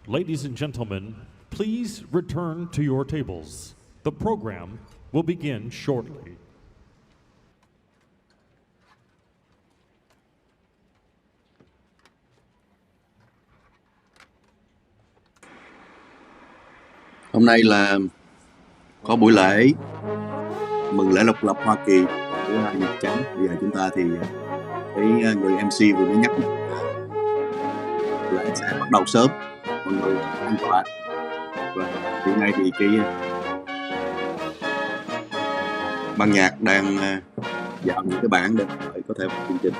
Ladies and gentlemen, please return to your tables. The program will begin shortly. Hôm nay là có buổi lễ mừng lễ độc lập Hoa Kỳ của Nhà Trắng. Bây giờ chúng ta thì thấy người MC vừa mới nhắc lễ sẽ bắt đầu sớm, mọi người an toàn. Và hiện nay thì cái ban nhạc đang dạo những cái bản để có thể vào chương trình.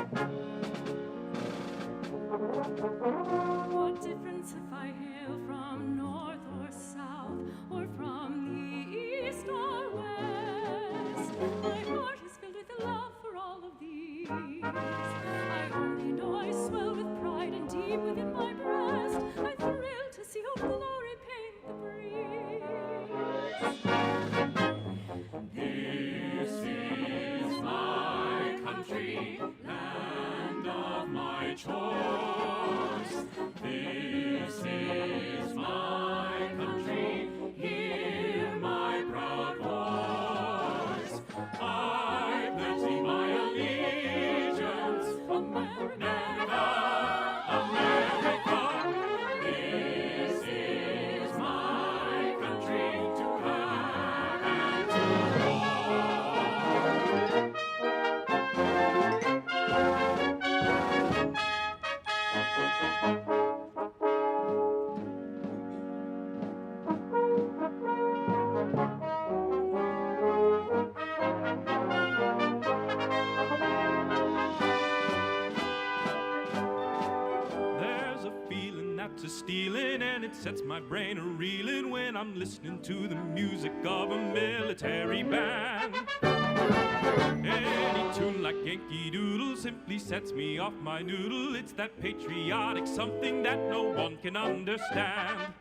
Sets my brain a-reeling when I'm listening to the music of a military band. Any tune like Yankee Doodle simply sets me off my noodle. It's that patriotic something that no one can understand.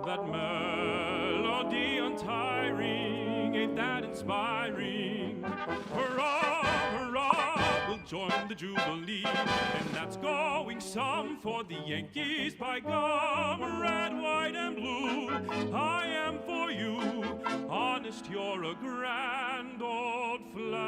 That melody untiring, ain't that inspiring? Hurrah, hurrah, we'll join the Jubilee. And that's going some for the Yankees, by gum, red, white, and blue. I am for you, honest, you're a grand old flag.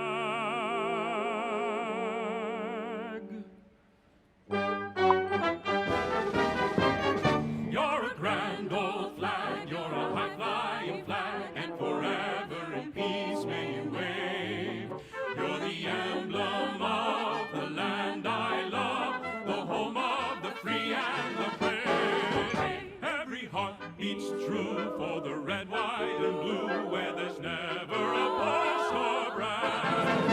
You're a grand old flag, you're a high-flying flag, and forever in peace may you wave. You're the emblem of the land I love, the home of the free and the brave. Every heart beats true for the red, white, and blue, where there's never a false or brand.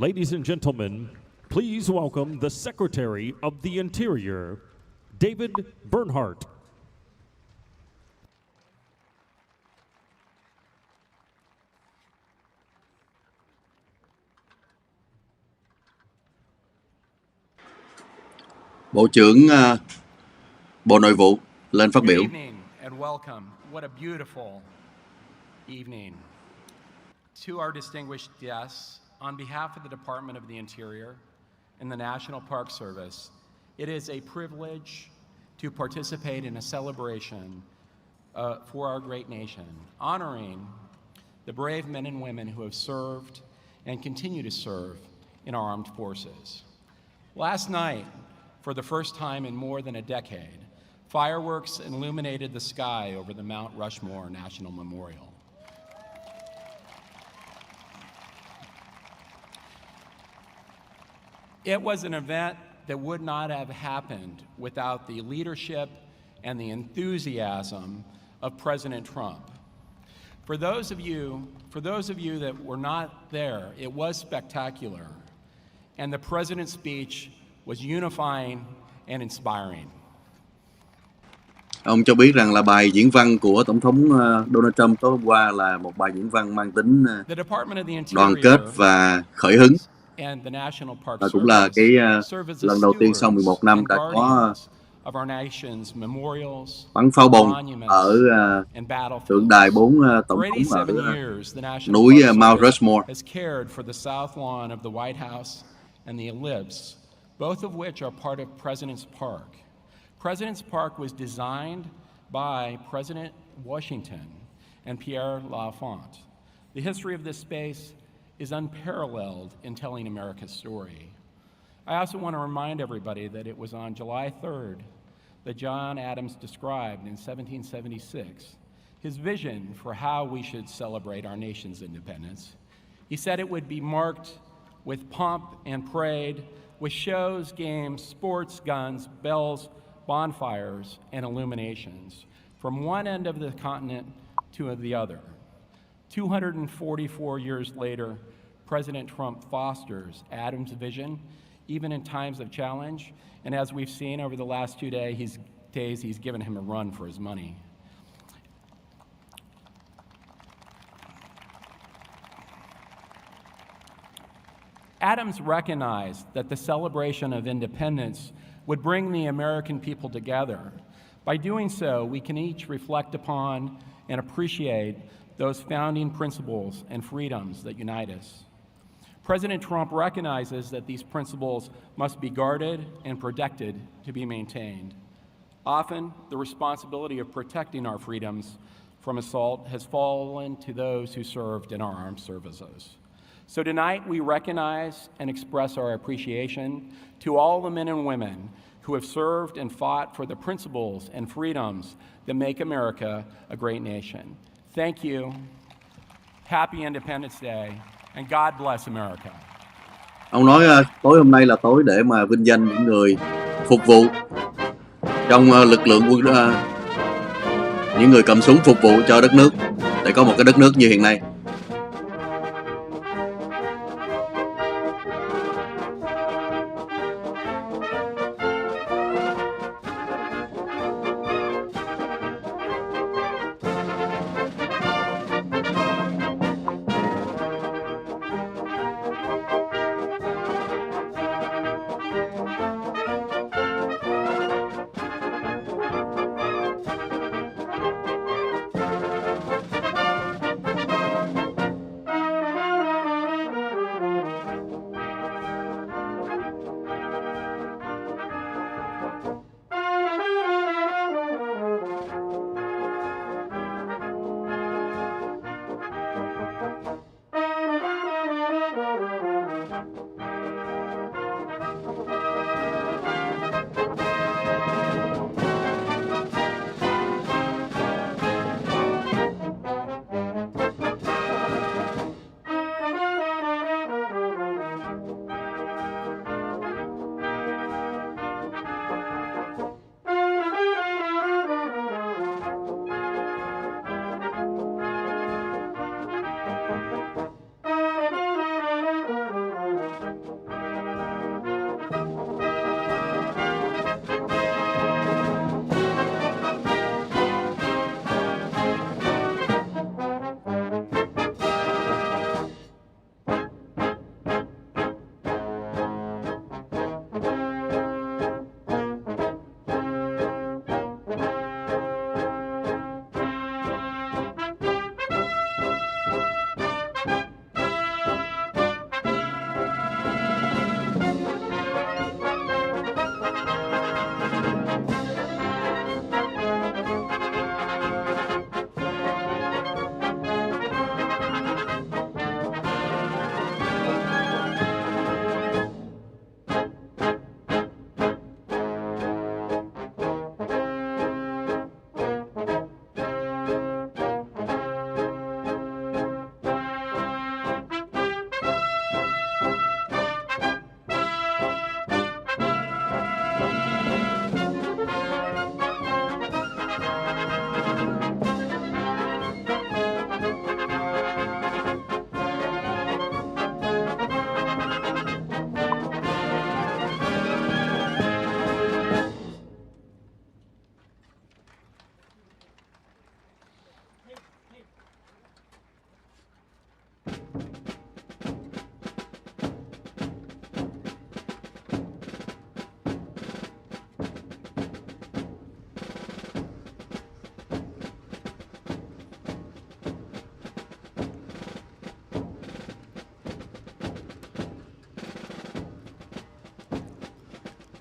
Ladies and gentlemen, please welcome the Secretary of the Interior, David Bernhardt. Bộ trưởng Bộ Nội vụ lên phát Good biểu. evening and welcome. What a beautiful evening. To our distinguished guests, on behalf of the Department of the Interior and the National Park Service, it is a privilege to participate in a celebration for our great nation, honoring the brave men and women who have served and continue to serve in our armed forces. Last night, for the first time in more than a decade, fireworks illuminated the sky over the Mount Rushmore National Memorial. It was an event that would not have happened without the leadership and the enthusiasm of President Trump. For those of you that were not there, it was spectacular, and the president's speech was unifying and inspiring. Ông cho biết rằng là bài diễn văn của Tổng thống Donald Trump tối hôm qua là một bài diễn văn mang tính đoàn kết và khởi hứng. Và cũng là cái lần đầu tiên sau 11 năm đã có bắn pháo bông ở tượng đài 4 tổng thống ở núi Mount Rushmore. Both of which are part of President's Park. President's Park was designed by President Washington and Pierre L'Enfant. The history of this space is unparalleled in telling America's story. I also want to remind everybody that it was on July 3rd that John Adams described in 1776 his vision for how we should celebrate our nation's independence. He said it would be marked with pomp and parade, with shows, games, sports, guns, bells, bonfires, and illuminations from one end of the continent to the other. 244 years later, President Trump fosters Adams' vision, even in times of challenge, and as we've seen over the last 2 days, he's given him a run for his money. Adams recognized that the celebration of independence would bring the American people together. By doing so, we can each reflect upon and appreciate those founding principles and freedoms that unite us. President Trump recognizes that these principles must be guarded and protected to be maintained. Often, the responsibility of protecting our freedoms from assault has fallen to those who served in our armed services. So tonight we recognize and express our appreciation to all the men and women who have served and fought for the principles and freedoms that make America a great nation. Thank you. Happy Independence Day, and God bless America. Ông nói tối hôm nay là tối để mà vinh danh những người phục vụ trong lực lượng quân, những người cầm súng phục vụ cho đất nước để có một cái đất nước như hiện nay.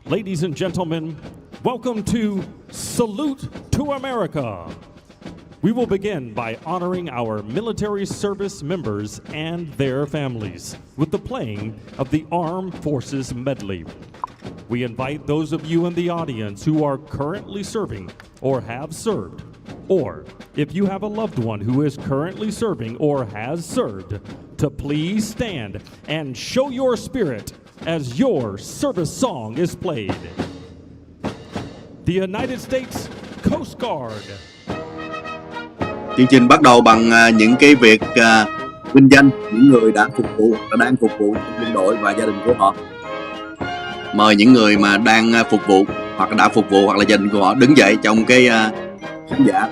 Ladies and gentlemen, welcome to Salute to America. We will begin by honoring our military service members and their families with the playing of the Armed Forces Medley. We invite those of you in the audience who are currently serving or have served, or if you have a loved one who is currently serving or has served, to please stand and show your spirit as your service song is played. The United States Coast Guard. Chương trình bắt đầu bằng những cái việc vinh danh những người đã phục vụ và đang phục vụ trong quân đội và gia đình của họ. Mời những người mà đang phục vụ hoặc đã phục vụ hoặc là gia đình của họ đứng dậy trong cái khán giả.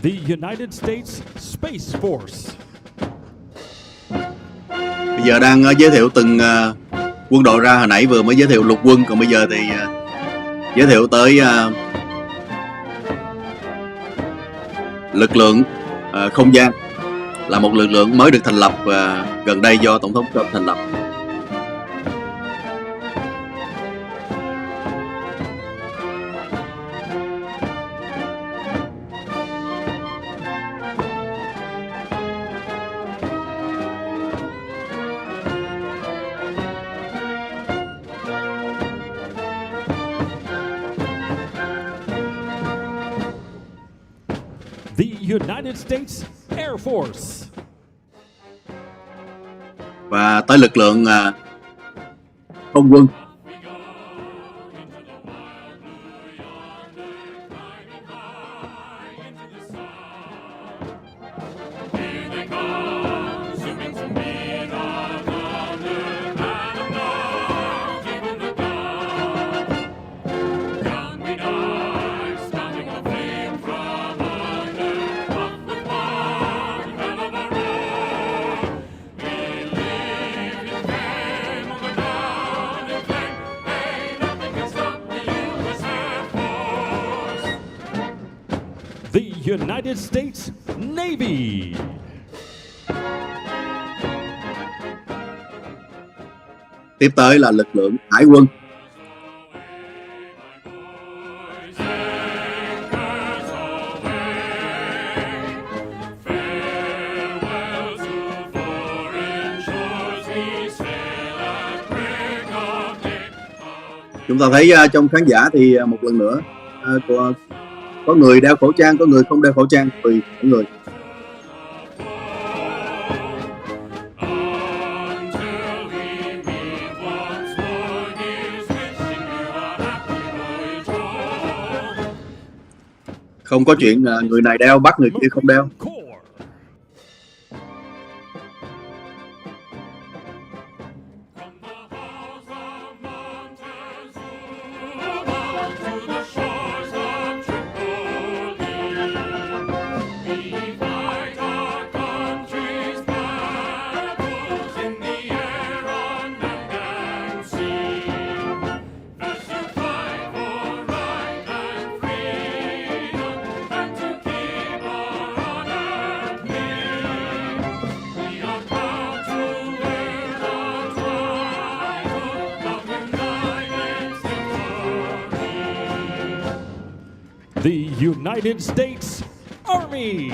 The United States Space Force. Bây giờ đang giới thiệu từng quân đội ra, hồi nãy vừa mới giới thiệu lục quân, còn bây giờ thì giới thiệu tới lực lượng không gian, là một lực lượng mới được thành lập gần đây do Tổng thống Trump thành lập. The United States Air Force. Và tới lực lượng không quân. The United States Navy. Tiếp tới là lực lượng hải quân. Chúng ta thấy trong khán giả thì một lần nữa có người đeo khẩu trang, có người không đeo khẩu trang, tùy mỗi người. Không có chuyện người này đeo bắt người kia không đeo. The United States Army.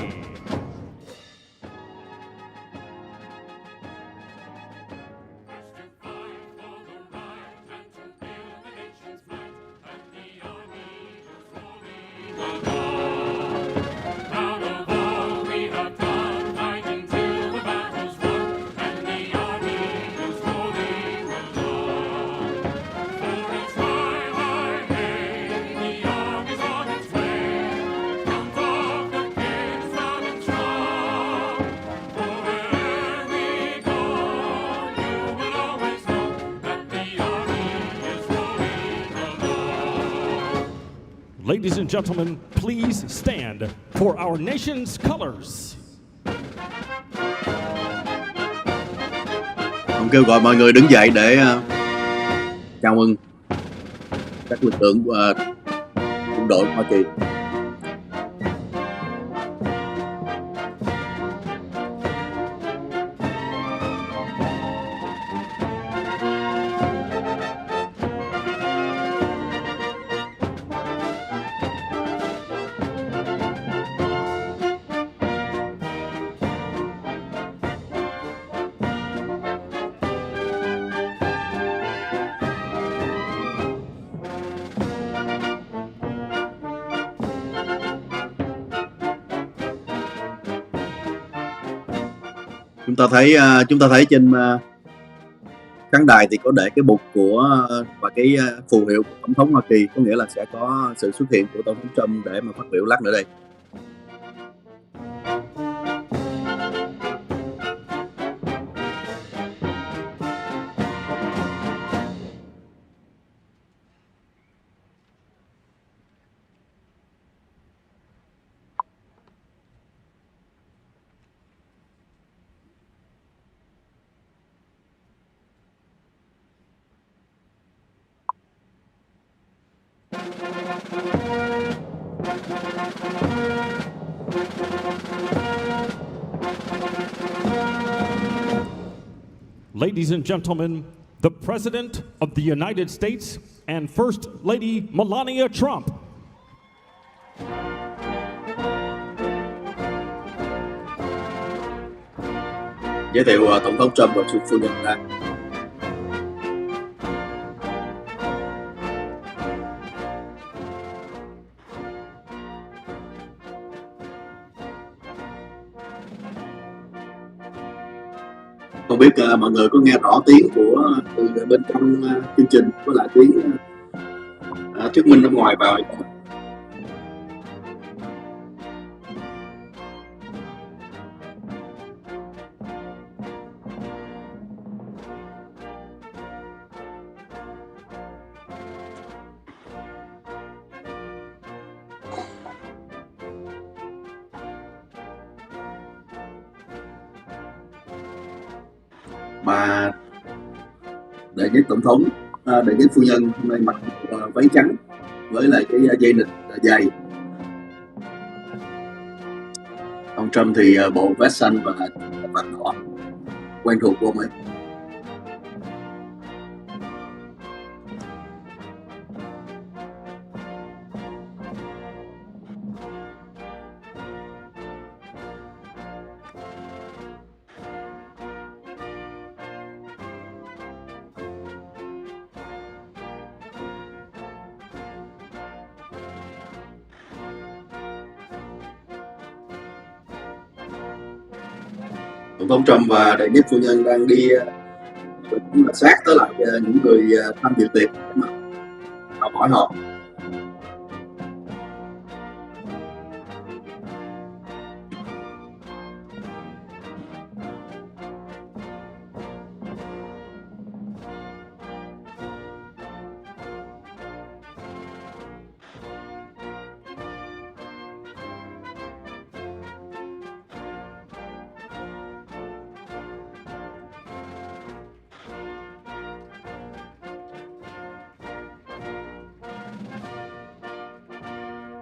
Ladies and gentlemen, please stand for our nation's colors. Ông kêu gọi mọi người đứng dậy để chào mừng các lực lượng quân đội Hoa Kỳ. Chúng ta thấy trên khán đài thì có để cái bục của và cái phù hiệu của tổng thống Hoa Kỳ, có nghĩa là sẽ có sự xuất hiện của tổng thống Trump để mà phát biểu lát nữa đây. Ladies and gentlemen, the President of the United States and First Lady Melania Trump. Giới thiệu tổng thống Trump và phu nhân ra. Không biết mọi người có nghe rõ tiếng của từ bên trong chương trình với lại tiếng thuyết minh bên ngoài vào hay không? Mà đệ nhất tổng thống, đệ nhất phu nhân hôm nay mặc váy trắng với lại cái dây nịt dày. Ông Trump thì bộ vest xanh và vạt đỏ quen thuộc của ông ấy. Tổng thống Trump và đệ nhất phu nhân đang đi cũng là sát tới lại những người tham dự tiệc mà hỏi họ.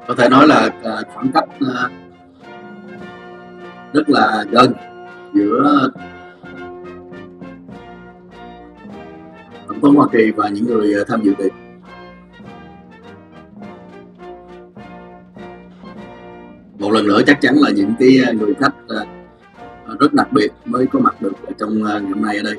Có thể nói là khoảng cách rất là gần giữa tổng thống Hoa Kỳ và những người tham dự tiệc. Một lần nữa chắc chắn là những cái người khách rất đặc biệt mới có mặt được ở trong ngày hôm nay ở đây.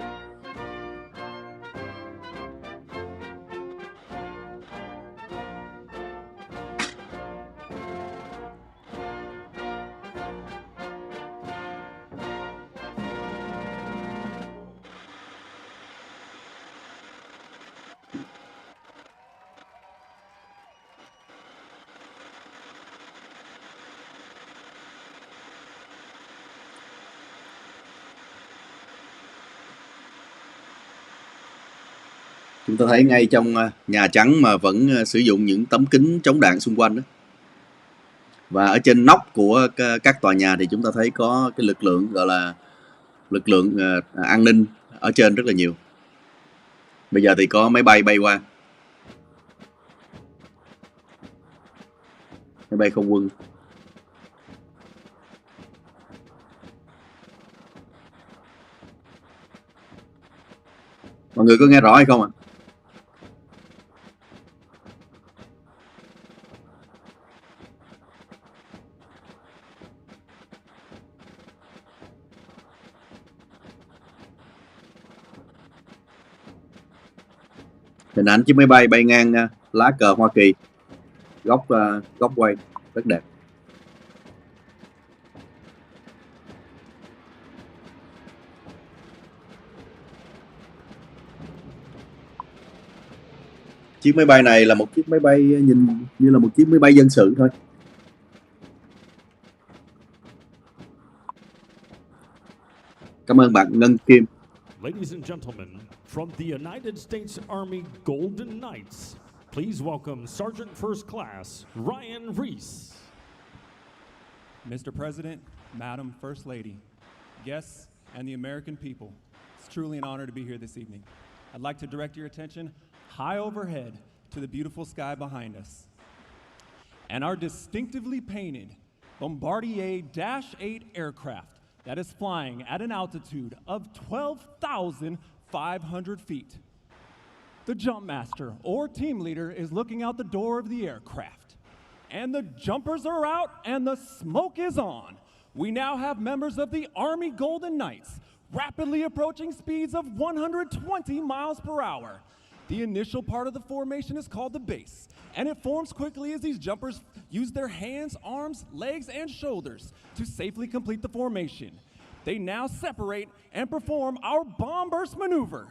Chúng ta thấy ngay trong Nhà Trắng mà vẫn sử dụng những tấm kính chống đạn xung quanh đó. Và ở trên nóc của các tòa nhà thì chúng ta thấy có cái lực lượng gọi là lực lượng an ninh ở trên rất là nhiều. Bây giờ thì có máy bay bay qua. Máy bay không quân. Mọi người có nghe rõ hay không ạ? Hình ảnh chiếc máy bay bay ngang lá cờ Hoa Kỳ, góc quay rất đẹp. Chiếc máy bay này là một chiếc máy bay nhìn như là một chiếc máy bay dân sự thôi. Cảm ơn bạn Ngân Kim. Ladies and gentlemen, from the United States Army Golden Knights, please welcome Sergeant First Class Ryan Reese. Mr. President, Madam First Lady, guests, and the American people, it's truly an honor to be here this evening. I'd like to direct your attention high overhead to the beautiful sky behind us and our distinctively painted Bombardier-8 aircraft that is flying at an altitude of 12,500 feet. The jump master or team leader is looking out the door of the aircraft, and the jumpers are out and the smoke is on. We now have members of the Army Golden Knights rapidly approaching speeds of 120 miles per hour. The initial part of the formation is called the base, and it forms quickly as these jumpers use their hands, arms, legs, and shoulders to safely complete the formation. They now separate and perform our bomb burst maneuver.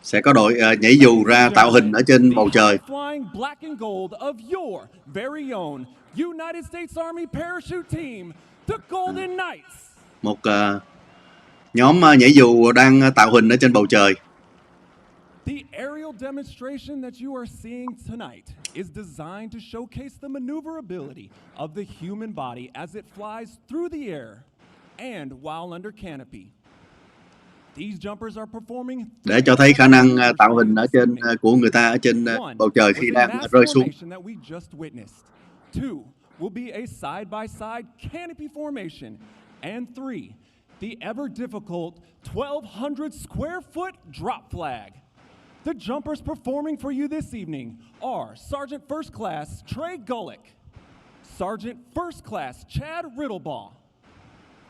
Sẽ có đội nhảy dù ra tạo hình ở trên bầu trời. Flying black and gold of your very own United States Army parachute team, the Golden Knights. Một nhóm nhảy dù đang tạo hình ở trên bầu trời. The aerial demonstration that you are seeing tonight is designed to showcase the maneuverability of the human body as it flies through the air and while under canopy. These jumpers are performing để cho thấy khả năng tạo hình ở trên của người ta ở trên bầu trời khi đang rơi xuống. Two will be a side-by-side canopy formation, and three, the ever difficult 1,200 square foot drop flag. The jumpers performing for you this evening are Sergeant First Class Trey Gullick, Sergeant First Class Chad Riddlebaugh.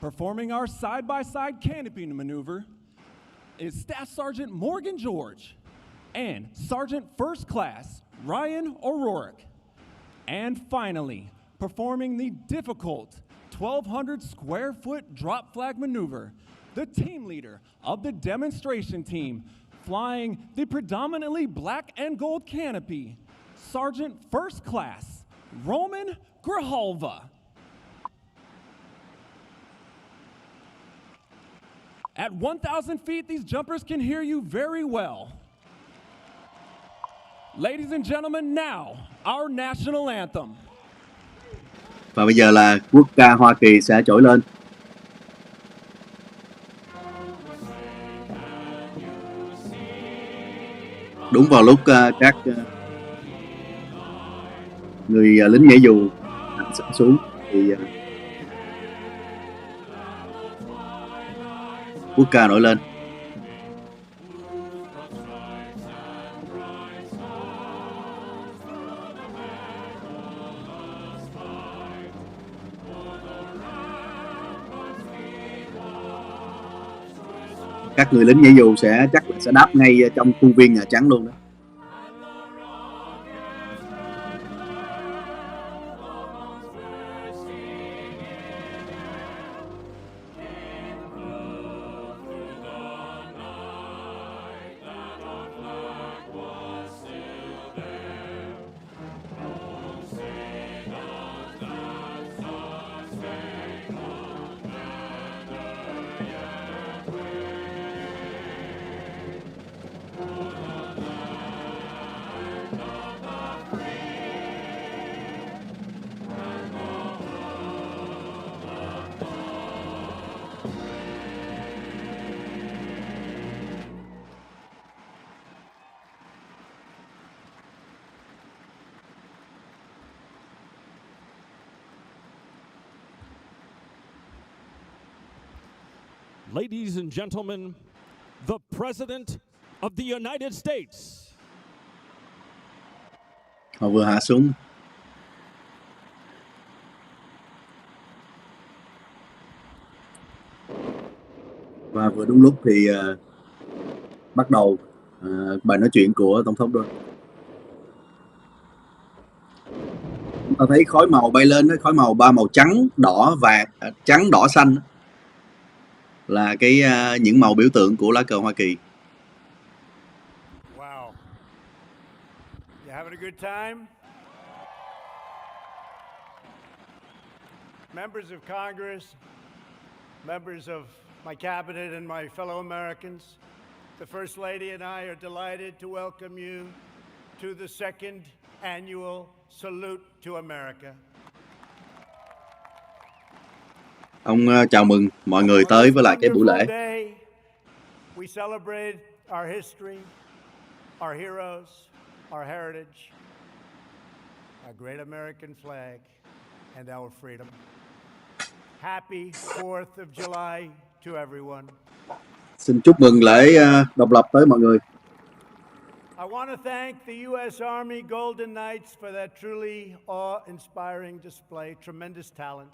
Performing our side-by-side canopy maneuver is Staff Sergeant Morgan George and Sergeant First Class Ryan O'Rourke. And finally, performing the difficult 1,200 square foot drop flag maneuver, the team leader of the demonstration team, flying the predominantly black and gold canopy, Sergeant First Class Roman Grijalva. At 1,000 feet, these jumpers can hear you very well. Ladies and gentlemen, now, our national anthem. Và bây giờ là quốc ca Hoa Kỳ sẽ trỗi lên. Đúng vào lúc các người lính nhảy dù xuống thì quốc ca nổi lên. Các người lính nhảy dù chắc là sẽ đáp ngay trong khuôn viên Nhà Trắng luôn đó. Ladies and gentlemen, the President of the United States. Họ vừa hạ xuống. Và vừa đúng lúc thì bắt đầu bài nói chuyện của Tổng thống Dorn. Chúng ta thấy khói màu bay lên, khói màu ba màu trắng, đỏ, vàng, trắng, đỏ, xanh là những màu biểu tượng của lá cờ Hoa Kỳ. Wow. You having a good time? Members of Congress, members of my cabinet and my fellow Americans, the First Lady and I are delighted to welcome you to the second annual Salute to America. Ông chào mừng mọi người tới với lại cái buổi lễ. We celebrate our history, our heroes, our heritage, our great American flag, and our freedom. Happy 4th of July to everyone. Xin chúc mừng lễ độc lập tới mọi người. I want to thank the U.S. Army Golden Knights for that truly awe-inspiring display, tremendous talent.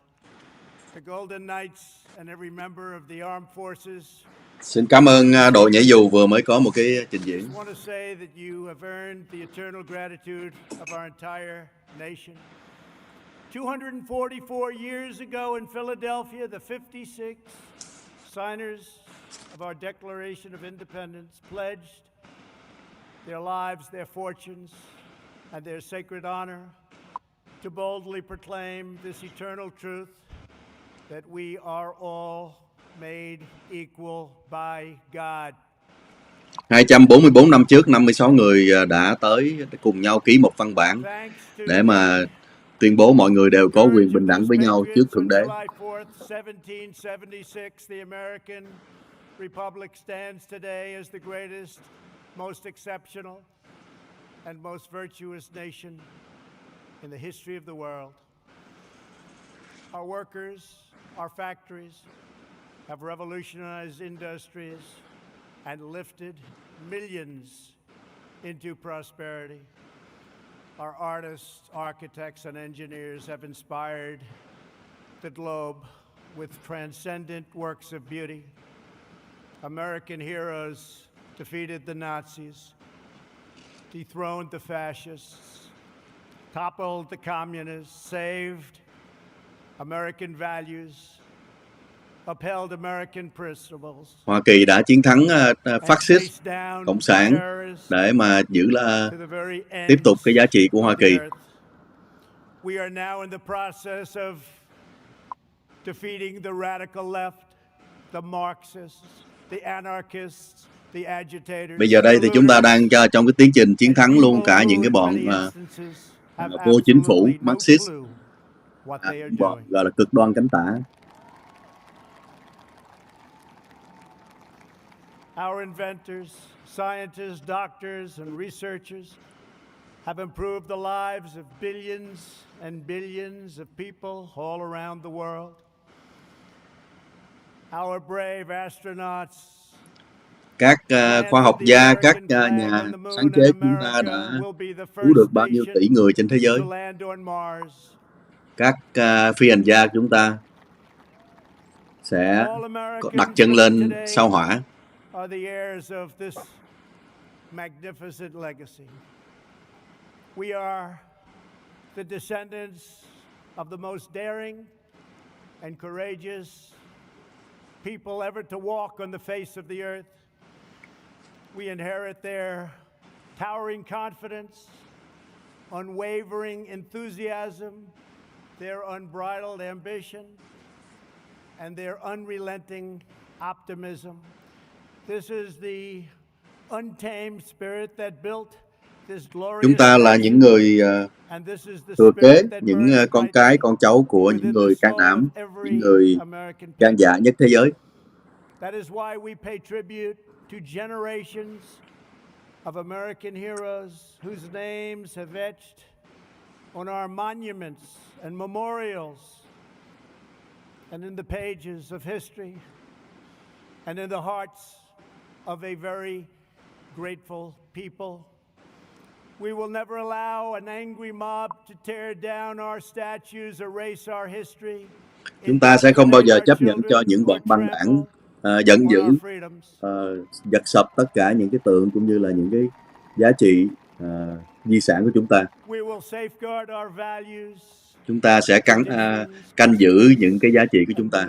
The Golden Knights and every member of the Armed Forces. Xin cảm ơn đội nhảy dù vừa mới có một cái trình diễn. I want to say that you have earned the eternal gratitude of our entire nation. 244 years ago in Philadelphia, the 56 signers of our Declaration of Independence pledged their lives, their fortunes, and their sacred honor to boldly proclaim this eternal truth that we are all made equal by God. 244 năm trước, 56 người đã tới cùng nhau ký một văn bản để mà tuyên bố mọi người đều có quyền bình đẳng với nhau trước Thượng Đế. The American Republic stands today as the greatest, most exceptional, and most virtuous nation in the history of the world. Our workers, our factories have revolutionized industries and lifted millions into prosperity. Our artists, architects, and engineers have inspired the globe with transcendent works of beauty. American heroes defeated the Nazis, dethroned the fascists, toppled the communists, saved American values, upheld American principles. Hoa Kỳ đã chiến thắng phát xít, cộng sản để mà tiếp tục cái giá trị của Hoa Kỳ. We are now in the process of defeating the radical left, the Marxists, the anarchists, the agitators. Bây giờ đây thì chúng ta đang trong cái tiến trình chiến thắng luôn cả những cái bọn vô chính phủ, Marxist, bọn gọi là cực đoan cánh tả. Our inventors, scientists, doctors, and researchers have improved the lives of billions and billions of people all around the world. Our brave astronauts, các khoa học gia, các nhà sáng chế chúng ta đã cứu được bao nhiêu tỷ người trên thế giới. Các phi hành gia chúng ta sẽ đặt chân lên sao Hỏa. Are the heirs of this magnificent legacy. We are the descendants of the most daring and courageous people ever to walk on the face of the earth. We inherit their towering confidence, unwavering enthusiasm, their unbridled ambition, and their unrelenting optimism. This is the untamed spirit that built this glorious. Chúng ta là những người thừa kế, những con cái, con cháu của những người can đảm, những người gan dạ nhất thế giới. That is why we pay tribute to generations of American heroes whose names have etched on our monuments and memorials and in the pages of history. and in the hearts of a very grateful people. We will never allow an angry mob to tear down our statues, erase our history. Chúng ta sẽ không bao giờ chấp nhận cho những bọn băng đảng giận dữ giật sập tất cả những cái tượng cũng như là những cái giá trị di sản của chúng ta. Chúng ta sẽ canh giữ những cái giá trị của chúng ta.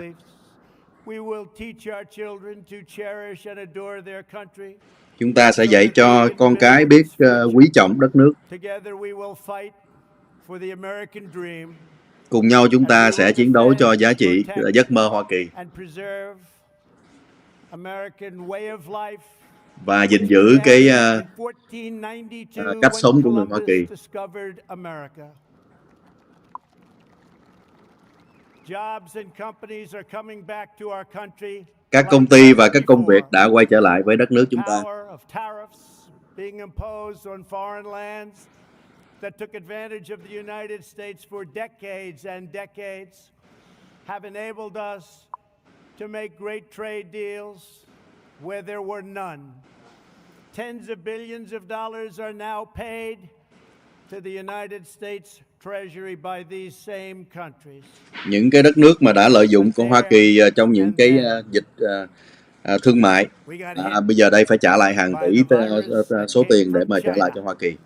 Chúng ta sẽ dạy cho con cái biết quý trọng đất nước. Cùng nhau chúng ta sẽ chiến đấu cho giá trị giấc mơ Hoa Kỳ và gìn giữ cái cách sống của người Hoa Kỳ. Các công ty và các công việc đã quay trở lại với đất nước chúng ta. That took advantage of the United States for decades and decades have enabled us to make great trade deals where there were none. Tens of billions of dollars are now paid to the United States Treasury by these same countries. Những cái đất nước mà đã lợi dụng của Hoa Kỳ trong những cái dịch thương mại, bây giờ đây phải trả lại hàng tỷ số tiền để mà trả lại cho Hoa Kỳ.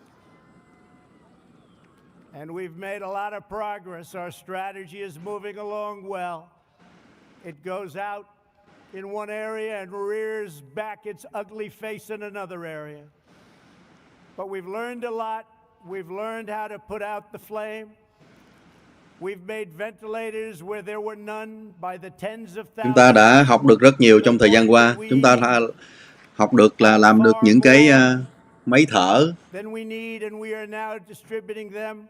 And we've made a lot of progress. Our strategy is moving along well. It goes out in one area and rears back its ugly face in another area. But we've learned a lot. We've learned how to put out the flame. We've made ventilators where there were none by the tens of thousands. Chúng ta đã học được rất nhiều trong thời gian qua. Chúng ta đã học được là làm được những cái máy thở. Then we need and we are now distributing them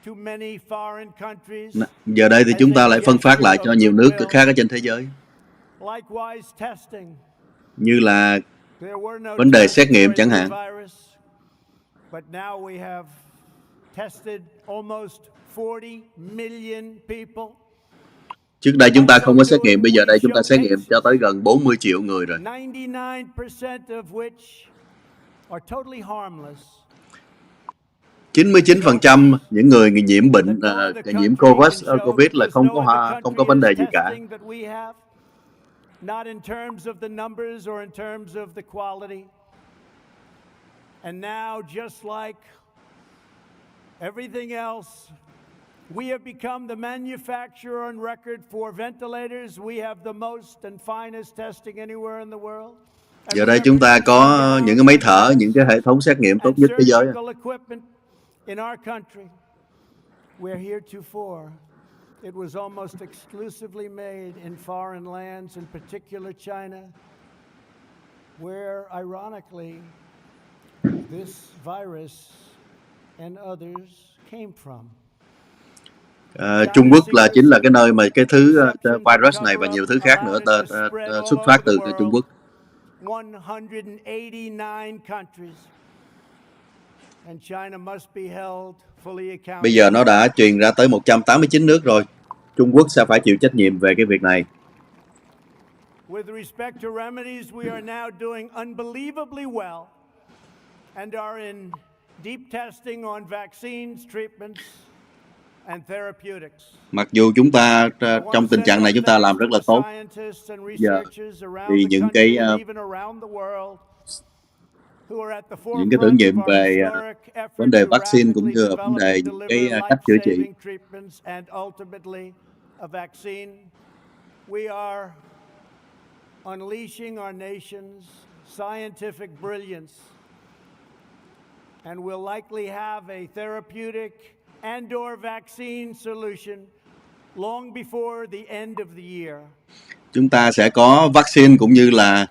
to many foreign countries. Giờ đây thì chúng ta lại phân phát lại cho nhiều nước khác ở trên thế giới. Likewise testing. Như là vấn đề xét nghiệm chẳng hạn. But now we have tested almost 40 million people. Trước đây chúng ta không có xét nghiệm, bây giờ đây chúng ta xét nghiệm cho tới gần 40 triệu người rồi. 99% of which are totally harmless. 99% những người nhiễm bệnh nhiễm COVID là không có vấn đề gì cả. Not in terms of the numbers or in terms of the quality. And now, just like everything else, we have become the manufacturer on record for ventilators. We have the most and finest testing anywhere in the world. Giờ đây chúng ta có những cái máy thở, những cái hệ thống xét nghiệm tốt nhất thế giới. In our country, where heretofore it was almost exclusively made in foreign lands, in particular China, where ironically this virus and others came from. Trung Quốc chính là cái nơi mà cái thứ virus này và nhiều thứ khác nữa xuất phát từ Trung Quốc. 189 countries. Bây giờ nó đã truyền ra tới 189 nước rồi. Trung Quốc sẽ phải chịu trách nhiệm về cái việc này. With respect to remedies, we are now doing unbelievably well and are in deep testing on vaccines, treatments and therapeutics. Mặc dù chúng ta trong tình trạng này chúng ta làm rất là tốt. Giờ thì những cái thử nghiệm về vấn đề vaccine cũng như là vấn đề những cái cách chữa trị. We are unleashing our nation's scientific brilliance and will likely have a therapeutic and/or vaccine solution long before the end of the year. Chúng ta sẽ có vaccine cũng như là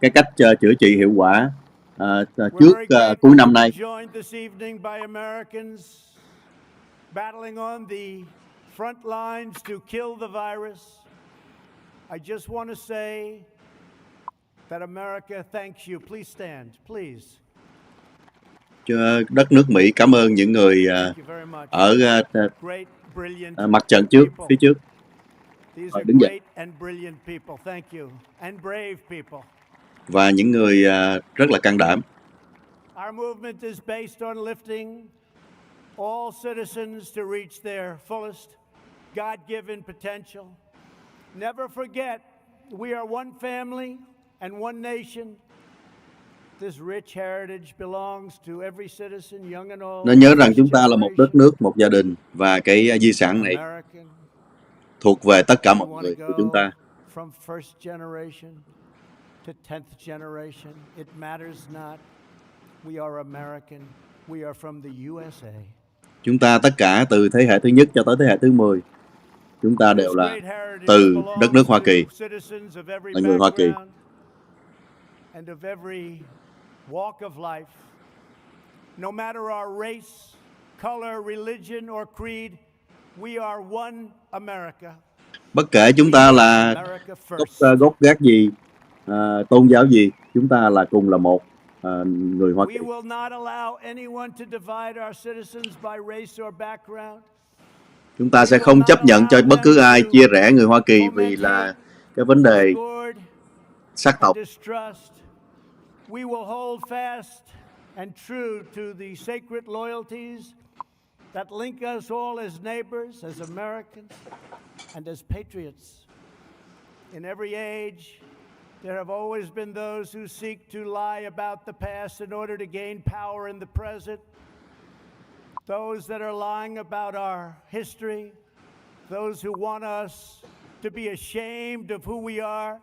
cái cách chữa trị hiệu quả trước cuối năm nay. Battling on the front lines to kill the virus. I just want to say that America thanks you. Please stand, please. Đất nước Mỹ cảm ơn những người ở mặt trận phía trước. These are đứng dậy. great and brilliant people. Thank you. And brave people. Và những người rất là can đảm. Our movement is based on lifting all citizens to reach their fullest God-given potential. Never forget, we are one family and one nation. This rich heritage belongs to every citizen, young and old. Nên nhớ rằng chúng ta là một đất nước, một gia đình, và cái di sản này thuộc về tất cả mọi người của chúng ta. From first generation to 10th generation, it matters not. We are American. We are from the USA. Chúng ta tất cả từ thế hệ thứ nhất cho tới thế hệ thứ 10. Chúng ta đều là từ đất nước Hoa Kỳ, là người Hoa Kỳ. And of every walk of life, no matter our race, color, religion or creed, we are one America. Bất kể chúng ta là gốc gác gì, tôn giáo gì, chúng ta là cùng là một người Hoa Kỳ. We will not allow anyone to divide our citizens by race or background. Chúng ta sẽ không chấp nhận cho bất cứ ai chia rẽ người Hoa Kỳ vì là cái vấn đề sắc tộc. We will hold fast and true to the sacred loyalties that link us all as neighbors, as Americans, and as patriots. In every age, there have always been those who seek to lie about the past in order to gain power in the present. Those that are lying about our history, those who want us to be ashamed of who we are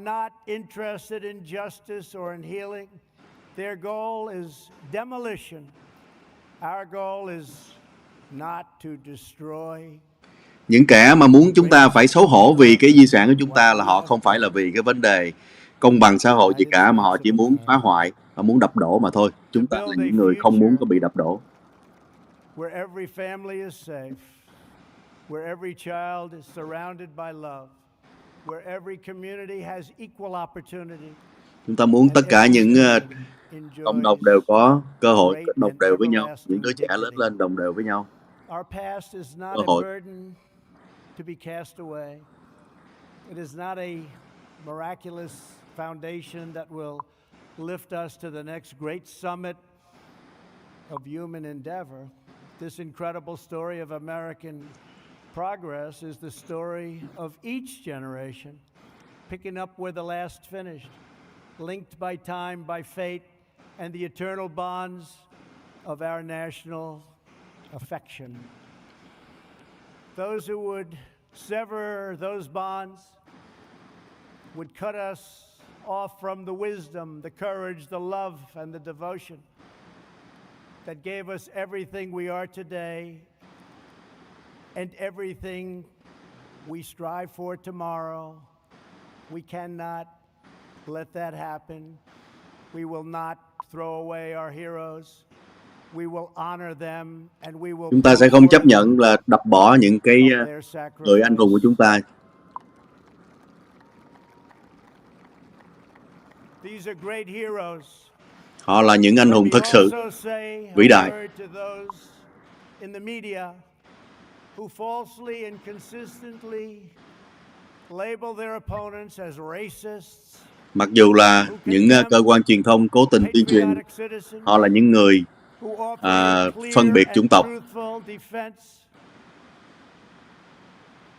not interested in justice or in healing. Their goal is demolition. Our goal is not to destroy. Những kẻ mà muốn chúng ta phải xấu hổ vì cái di sản của chúng ta là họ không phải là vì cái vấn đề công bằng xã hội gì cả, mà họ chỉ muốn phá hoại, họ muốn đập đổ mà thôi. Chúng ta là những người không muốn có bị đập đổ. Where every family is safe, where every child is surrounded by love, where every community has equal opportunity. Chúng ta muốn tất cả những cộng đồng đều có cơ hội đồng đều với nhau, những đứa trẻ lớn lên đồng đều với nhau. Cơ hội. To be cast away. It is not a miraculous foundation that will lift us to the next great summit of human endeavor. This incredible story of American progress is the story of each generation, picking up where the last finished, linked by time, by fate, and the eternal bonds of our national affection. Those who would sever those bonds would cut us off from the wisdom, the courage, the love, and the devotion that gave us everything we are today and everything we strive for tomorrow. We cannot let that happen. We will not throw away our heroes. Chúng ta sẽ không chấp nhận là đập bỏ những cái người anh hùng của chúng ta. Họ là những anh hùng thật sự vĩ đại. Mặc dù là những cơ quan truyền thông cố tình tuyên truyền họ là những người phân biệt chủng tộc.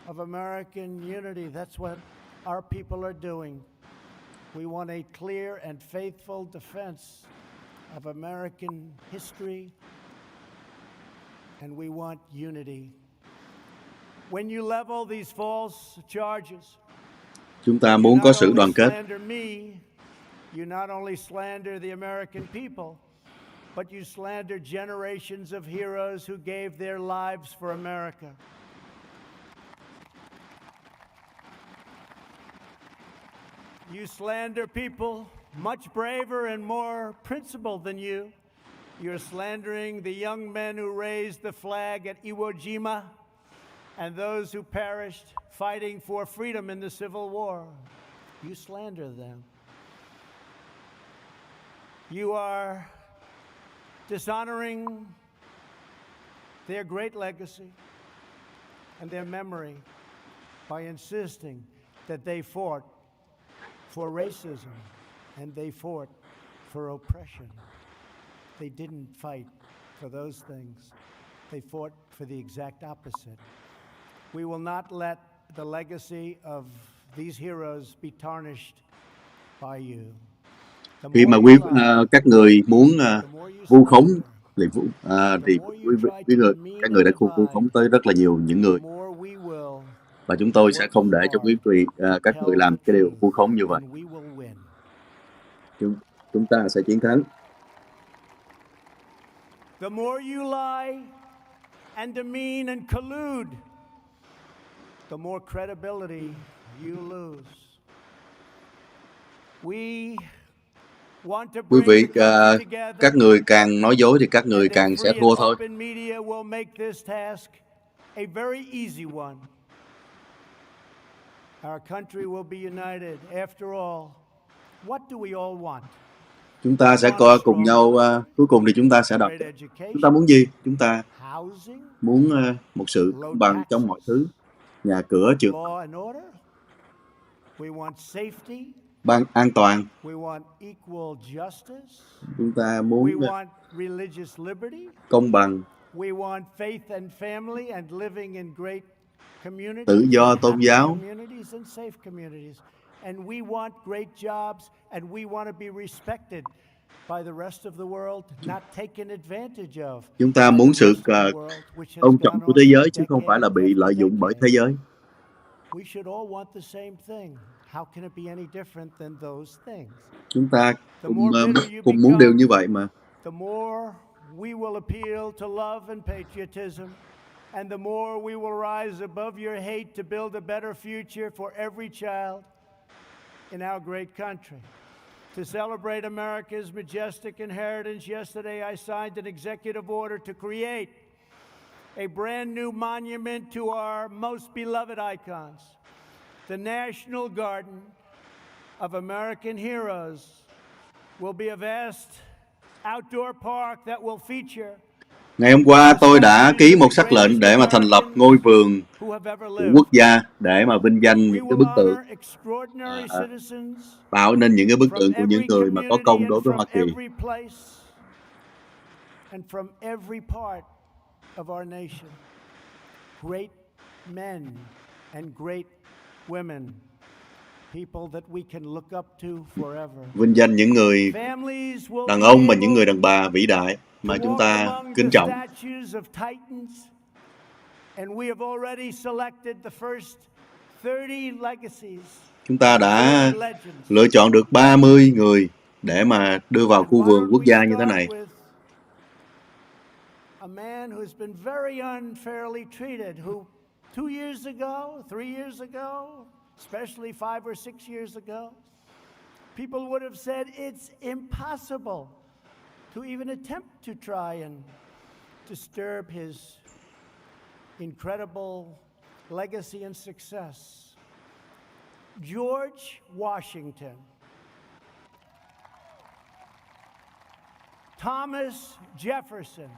Of American unity, that's what our people are doing. We want a clear and faithful defense of American history, and we want unity. When you level these false charges, chúng ta muốn có sự đoàn kết. You not only slander the American people, but you slander generations of heroes who gave their lives for America. You slander people much braver and more principled than you. You're slandering the young men who raised the flag at Iwo Jima and those who perished fighting for freedom in the Civil War. You slander them. You are dishonoring their great legacy and their memory. by insisting that they fought for racism and they fought for oppression. They didn't fight for those things. They fought for the exact opposite. We will not let the legacy of these heroes be tarnished by you. Khi mà các người muốn vu khống thì các người đã vu khống tới rất là nhiều những người, và chúng tôi sẽ không để cho các người làm cái điều vu khống như vậy. Chúng ta sẽ chiến thắng. The more you lie and demean and collude, the more credibility you lose. Quý vị, các người càng nói dối thì các người càng sẽ thua thôi. Chúng ta sẽ coi cùng nhau, cuối cùng thì chúng ta sẽ đọc. Chúng ta muốn gì? Chúng ta muốn một sự công bằng trong mọi thứ, nhà cửa, trường an toàn. Chúng ta muốn công bằng, tự do tôn giáo. And we want great jobs, and we want to be respected by the rest of the world, not taken advantage of. Chúng ta muốn sự tôn trọng của thế giới chứ không phải là bị lợi dụng bởi thế giới. We should all want the same thing. How can it be any different than those things? Chúng ta cùng muốn điều như vậy mà. The more we will appeal to love and patriotism, and the more we will rise above your hate to build a better future for every child in our great country. To celebrate America's majestic inheritance, yesterday I signed an executive order to create a brand new monument to our most beloved icons. The National Garden of American Heroes will be a vast outdoor park that will feature. Ngày hôm qua tôi đã ký một sắc lệnh để mà thành lập ngôi vườn của quốc gia để mà vinh danh những cái bức tượng, tạo nên những cái bức tượng của những người mà có công đối với Hoa Kỳ. Vinh danh những người đàn ông và những người đàn bà vĩ đại mà chúng ta kính trọng. Chúng ta đã lựa chọn được 30 người để mà đưa vào khu vườn quốc gia như thế này. A man who's been very unfairly treated, who 2 years ago, 3 years ago, especially 5 or 6 years ago, people would have said it's impossible to even attempt to try and disturb his incredible legacy and success. George Washington, Thomas Jefferson,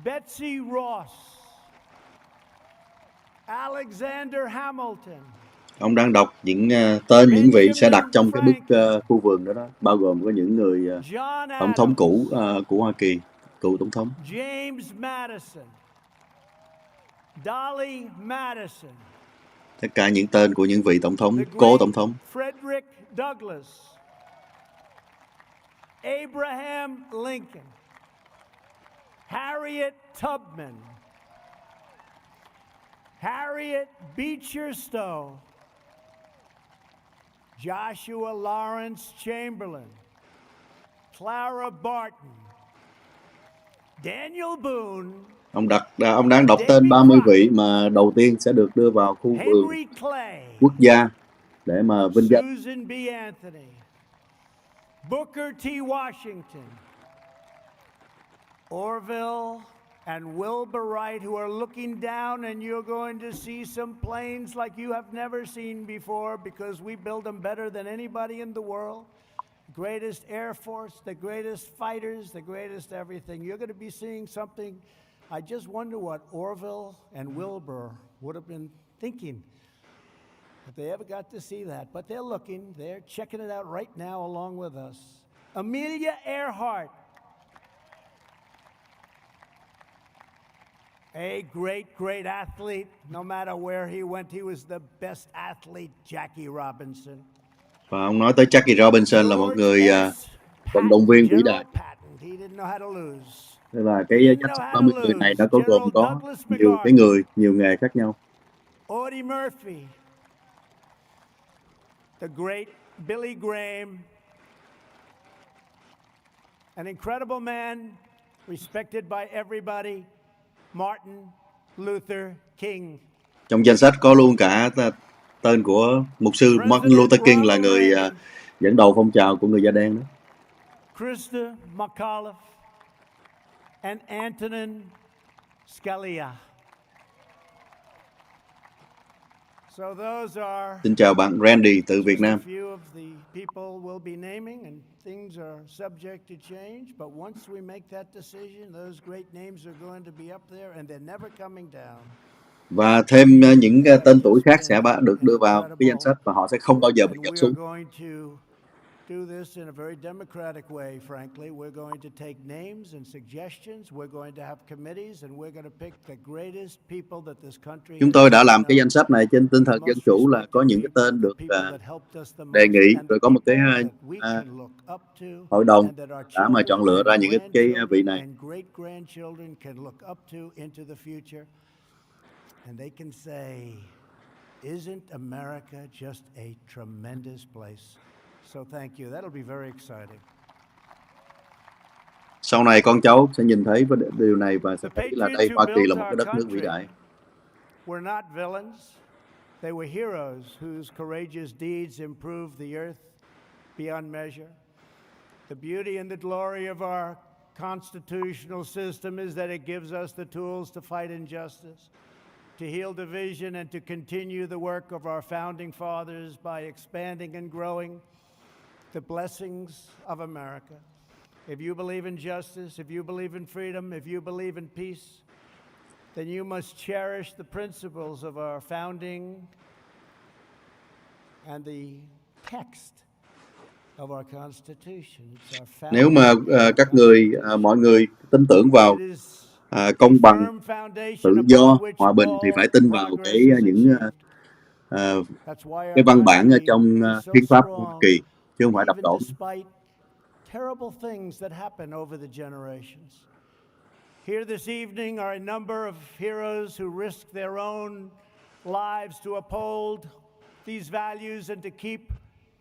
Betsy Ross, Alexander Hamilton. Ông đang đọc những tên những vị sẽ đặt trong cái bức khu vườn đó, bao gồm có những người tổng thống cũ của Hoa Kỳ, cựu tổng thống. James Madison, Dolly Madison. Tất cả những tên của những vị tổng thống, cố tổng thống. Frederick Douglass, Abraham Lincoln, Harriet Tubman, Harriet Beecher Stowe, Joshua Lawrence Chamberlain, Clara Barton, Daniel Boone. Ông đang đọc tên 30 vị mà đầu tiên sẽ được đưa vào khu vườn quốc gia để mà vinh danh. Susan B. Anthony, Booker T. Washington, Orville and Wilbur Wright, who are looking down, and you're going to see some planes like you have never seen before because we build them better than anybody in the world. The greatest Air Force, the greatest fighters, the greatest everything. You're going to be seeing something I just wonder what Orville and Wilbur would have been thinking if they ever got to see that. But they're looking, they're checking it out right now along with us. Amelia Earhart. A great, great athlete. No matter where he went, he was the best athlete, Jackie Robinson. Và ông nói tới Jackie Robinson là một người vận động viên vĩ đại. Tức là cái danh sách 30 người này đã có gồm có nhiều nghề khác nhau. Audie Murphy, the great Billy Graham, an incredible man, respected by everybody, Martin Luther King. Trong danh sách có luôn cả tên của mục sư Martin Luther King là người dẫn đầu phong trào của người da đen đó. Krista McAuliffe and Antonin Scalia. So those are Xin chào bạn Randy từ Việt Nam. a few of the people we'll be naming, and things are subject to change, but once we make that decision, those great names are going to be up there and they're never coming down. Và thêm những tên tuổi khác sẽ được đưa vào cái danh sách và họ sẽ không bao giờ bị gạt xuống. Do this in a very democratic way, frankly. We're going to take names and suggestions. We're going to have committees, and we're going to pick the greatest people that this country. Chúng tôi đã làm cái danh sách này trên tinh thần dân chủ, là có những cái tên được đề nghị, rồi có một cái hội đồng đã mà chọn lựa ra những cái vị này. And they can say, isn't America just a tremendous place? So thank you. That'll be very exciting. Sau này con cháu sẽ nhìn thấy điều này và sẽ thấy là đây Hoa Kỳ là một cái đất nước vĩ đại. Were not villains. They were heroes whose courageous deeds improved the earth beyond measure. The beauty and the glory of our constitutional system is that it gives us the tools to fight injustice, to heal division, and to continue the work of our founding fathers by expanding and growing the blessings of America. If you believe in justice, if you believe in freedom, if you believe in peace, then you must cherish the principles of our founding and the text of our Constitution. Nếu mà mọi người tin tưởng vào công bằng, tự do, hòa bình thì phải tin vào cái văn bản ở trong hiến pháp của Hoa Kỳ, chứ không phải đập đổ. Terrible things that happen over the generations. Here this evening are a number of heroes who risked their own lives to uphold these values and to keep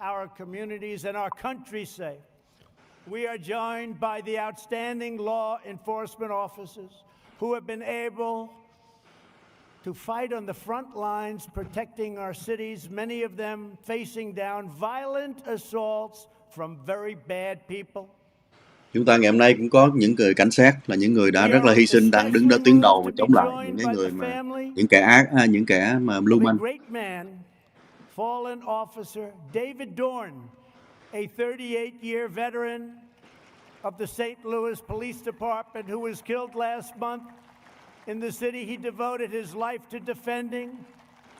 our communities and our country safe. We are joined by the outstanding law enforcement officers who have been able to fight on the front lines protecting our cities, many of them facing down violent assaults from very bad people. Chúng ta ngày hôm nay cũng có những người cảnh sát là những người đã rất là hy sinh, đang đứng đó tuyến đầu và chống lại những cái người mà những kẻ ác, những kẻ mà lưu manh. Fallen officer David Dorn, a 38-year veteran of the St. Louis Police Department who was killed last month in the city he devoted his life to defending.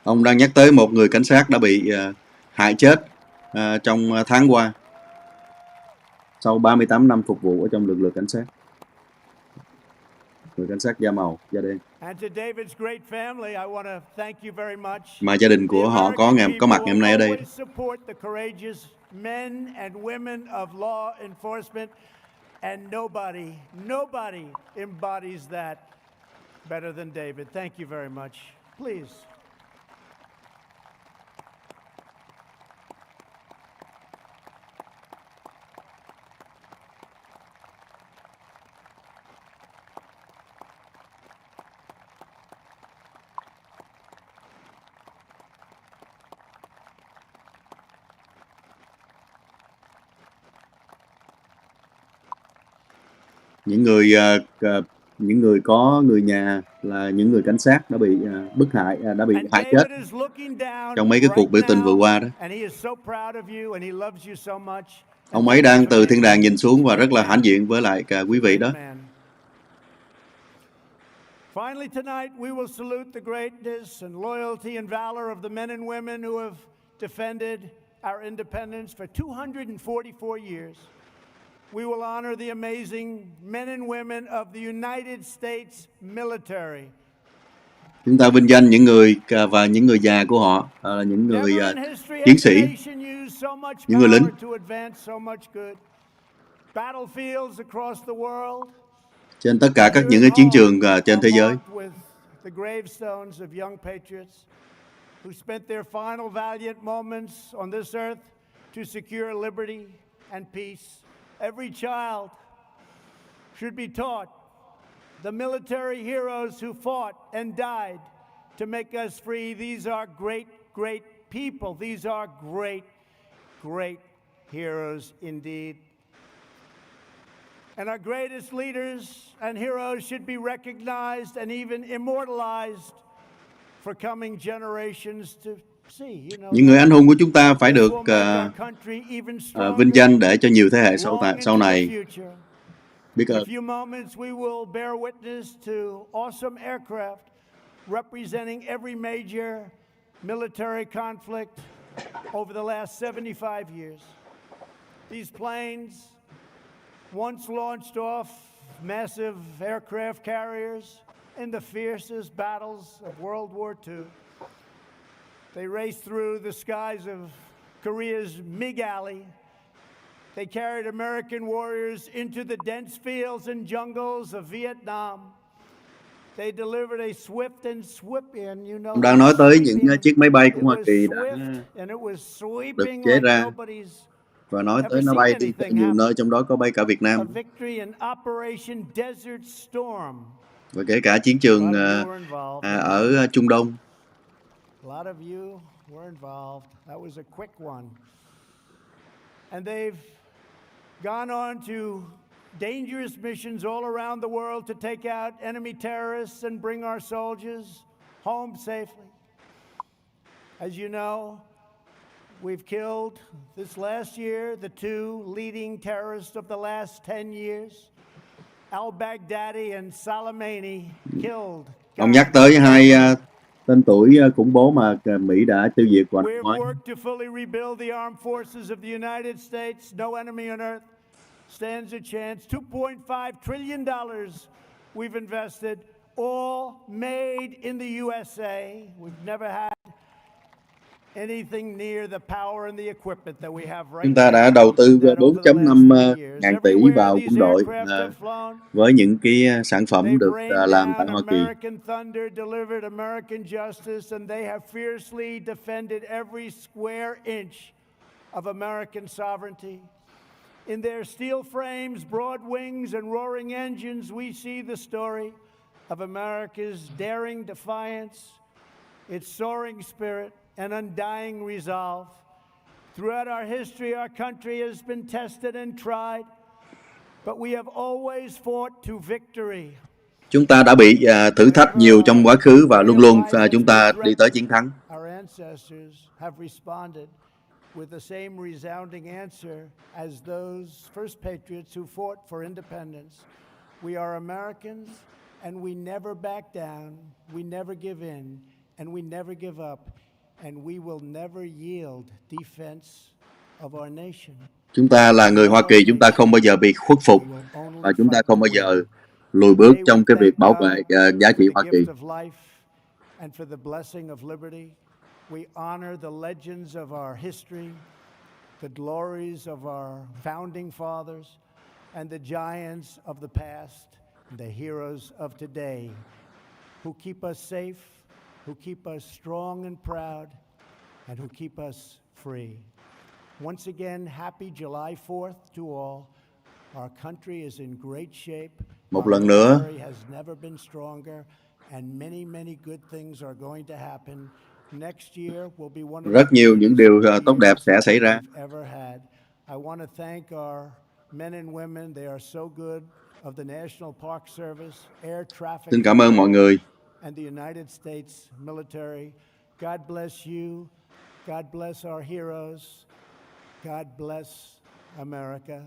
Ông đang nhắc tới một người cảnh sát đã bị hại chết trong tháng qua sau 38 năm phục vụ ở trong lực lượng cảnh sát. Người cảnh sát da màu, da đen. Mà gia đình của họ có mặt ngày hôm nay ở đây. Men and women of law enforcement, and nobody embodies that better than David. Thank you very much. Please. Những người có người nhà là những người cảnh sát đã bị bức hại, đã bị hại chết trong mấy cái cuộc biểu tình vừa qua đó. Ông ấy đang từ thiên đàng nhìn xuống và rất là hãnh diện với lại cả quý vị đó. Finally, tonight, we will salute the greatness and loyalty and valor of the men and women who have defended our independence for 244 years. We will honor the amazing men and women of the United States military. Chúng ta vinh danh những người và những người già của họ, những người chiến sĩ, những người lính. Trên tất cả những cái chiến trường trên thế giới. Who spent their final valiant moments on this earth to secure liberty and peace. Every child should be taught the military heroes who fought and died to make us free. These are great, great people. These are great, great heroes indeed. And our greatest leaders and heroes should be recognized and even immortalized for coming generations to see. Những người anh hùng của chúng ta phải được vinh danh để cho nhiều thế hệ sau này biết ơn. In a few moments we will bear witness to awesome aircraft representing every major military conflict over the last 75 years. These planes once launched off massive aircraft carriers in the fiercest battles of World War II. They raced through the skies of Korea's MiG Alley. They carried American warriors into the dense fields and jungles of Vietnam. They delivered a swift and sweeping, Ông đang nói tới những chiếc máy bay của Hoa Kỳ đã được chế ra và nói tới nó bay đi nhiều nơi, trong đó có bay cả Việt Nam. Và kể cả chiến trường ở Trung Đông. A lot of you were involved. That was a quick one. And they've gone on to dangerous missions all around the world to take out enemy terrorists and bring our soldiers home safely. As you know, we've killed this last year the two leading terrorists of the last 10 years. Al-Baghdadi and Soleimani killed. Ông nhắc tới hai tên tuổi khủng bố mà Mỹ đã tiêu diệt vào năm ngoái. We've worked to fully rebuild the armed forces of the United States. No enemy on earth stands a chance. $2.5 trillion we've invested, all made in the USA. We've never had anything near the power and the equipment that we have right now. Chúng ta đã đầu tư 4.5 ngàn tỷ vào quân đội với những cái sản phẩm được làm tại Hoa Kỳ. American thunder delivered American justice, and they have fiercely defended every square inch of American sovereignty. In their steel frames, broad wings, and roaring engines, we see the story of America's daring defiance, its soaring spirit, and undying resolve. Throughout our history, our country has been tested and tried, but we have always fought to victory. Chúng ta đã bị thử thách nhiều trong quá khứ và luôn luôn chúng ta đi tới chiến thắng. Our ancestors have responded with the same resounding answer as those first patriots who fought for independence. We are Americans, and we never back down, we never give in, and we never give up. And we will never yield defense of our nation. Chúng ta là người Hoa Kỳ, chúng ta không bao giờ bị khuất phục và chúng ta không bao giờ lùi bước trong cái việc bảo vệ giá trị Hoa Kỳ. And for the blessing of liberty, we honor the legends of our history, the glories of our founding fathers, and the giants of the past, the heroes of today, who keep us safe, who keep us strong and proud, and who keep us free. Once again, happy July 4th to all. Our country is in great shape. Một lần nữa, Our country has never been stronger, and many, many good things are going to happen. Next year will be one of rất nhiều những điều tốt đẹp sẽ xảy ra. Ever had. I want to thank our men and women. They are so good of the National Park Service, Air Traffic. Xin cảm ơn mọi người. And the United States military. God bless you. God bless our heroes. God bless America.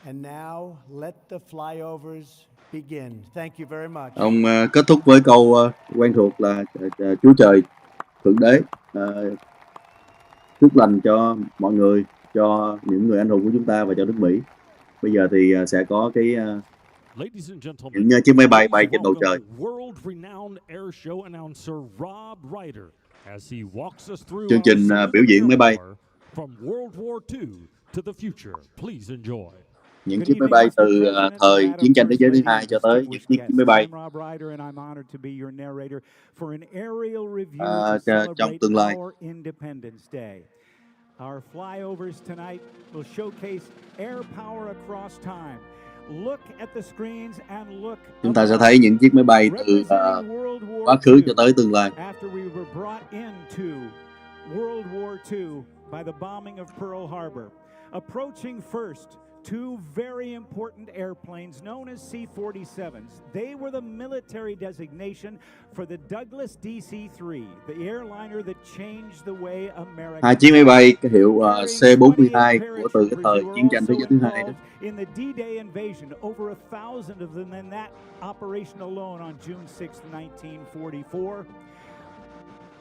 And now let the flyovers begin. Thank you very much. Ông kết thúc với câu quen thuộc là Chúa Trời, Thượng Đế chúc lành cho mọi người, cho những người anh hùng của chúng ta và cho nước Mỹ. Bây giờ thì sẽ có cái những chiếc máy bay bay trên bầu trời. Chương trình biểu diễn máy bay. Những chiếc máy bay từ thời chiến tranh thế giới thứ hai cho tới những chiếc máy bay trong tương lai. Our flyovers tonight will showcase air power across time. Look at the screens and look. Chúng ta sẽ thấy những chiếc máy bay từ quá khứ cho tới tương lai. After we were brought into World War II by the bombing of Pearl Harbor, approaching first two very important airplanes known as C-47s. They were the military designation for the Douglas DC-3, the airliner that changed the way America. Hai chiếc máy bay cái hiệu C-42 của từ cái thời chiến tranh thế giới thứ hai đó. In the D-Day invasion, over 1,000 of them in that operation alone on June 6, 1944.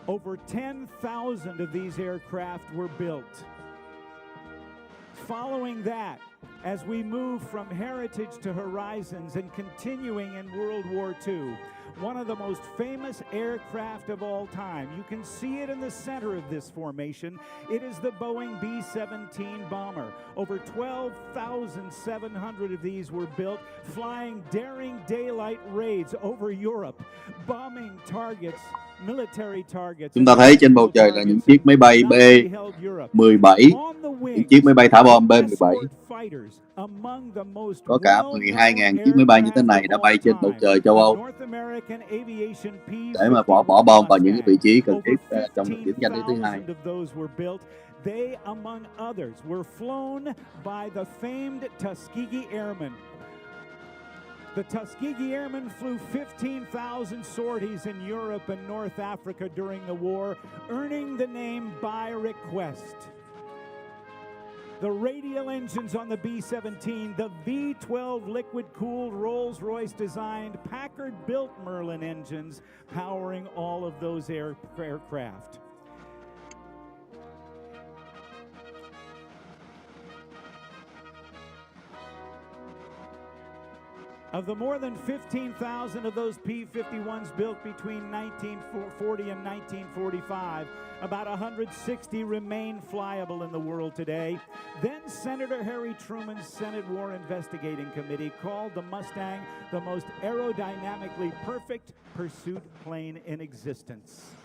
Over 10,000 of these aircraft were built. Following that, as we move from heritage to horizons and continuing in World War II, one of the most famous aircraft of all time. You can see it in the center of this formation. It is the Boeing B-17 bomber. Over 12,700 of these were built, flying daring daylight raids over Europe, bombing targets, military targets. Chúng ta thấy trên bầu trời là những chiếc máy bay B-17, những chiếc máy bay thả bom B-17. Có cả 12.000 chiếc máy bay như thế này đã bay trên bầu trời châu Âu để mà bỏ bom vào những cái vị trí cần thiết trong chiến tranh thế thứ hai. They, among others, were flown by the famed Tuskegee Airmen. The Tuskegee Airmen flew 15,000 sorties in Europe and North Africa during the war, earning the name by request. The radial engines on the B-17, the V-12 liquid-cooled Rolls-Royce designed Packard-built Merlin engines powering all of those aircraft. Of the more than 15,000 of those P-51s built between 1940 and 1945, about 160 remain flyable in the world today. Then Senator Harry Truman's Senate War Investigating Committee called the Mustang the most aerodynamically perfect pursuit plane in existence.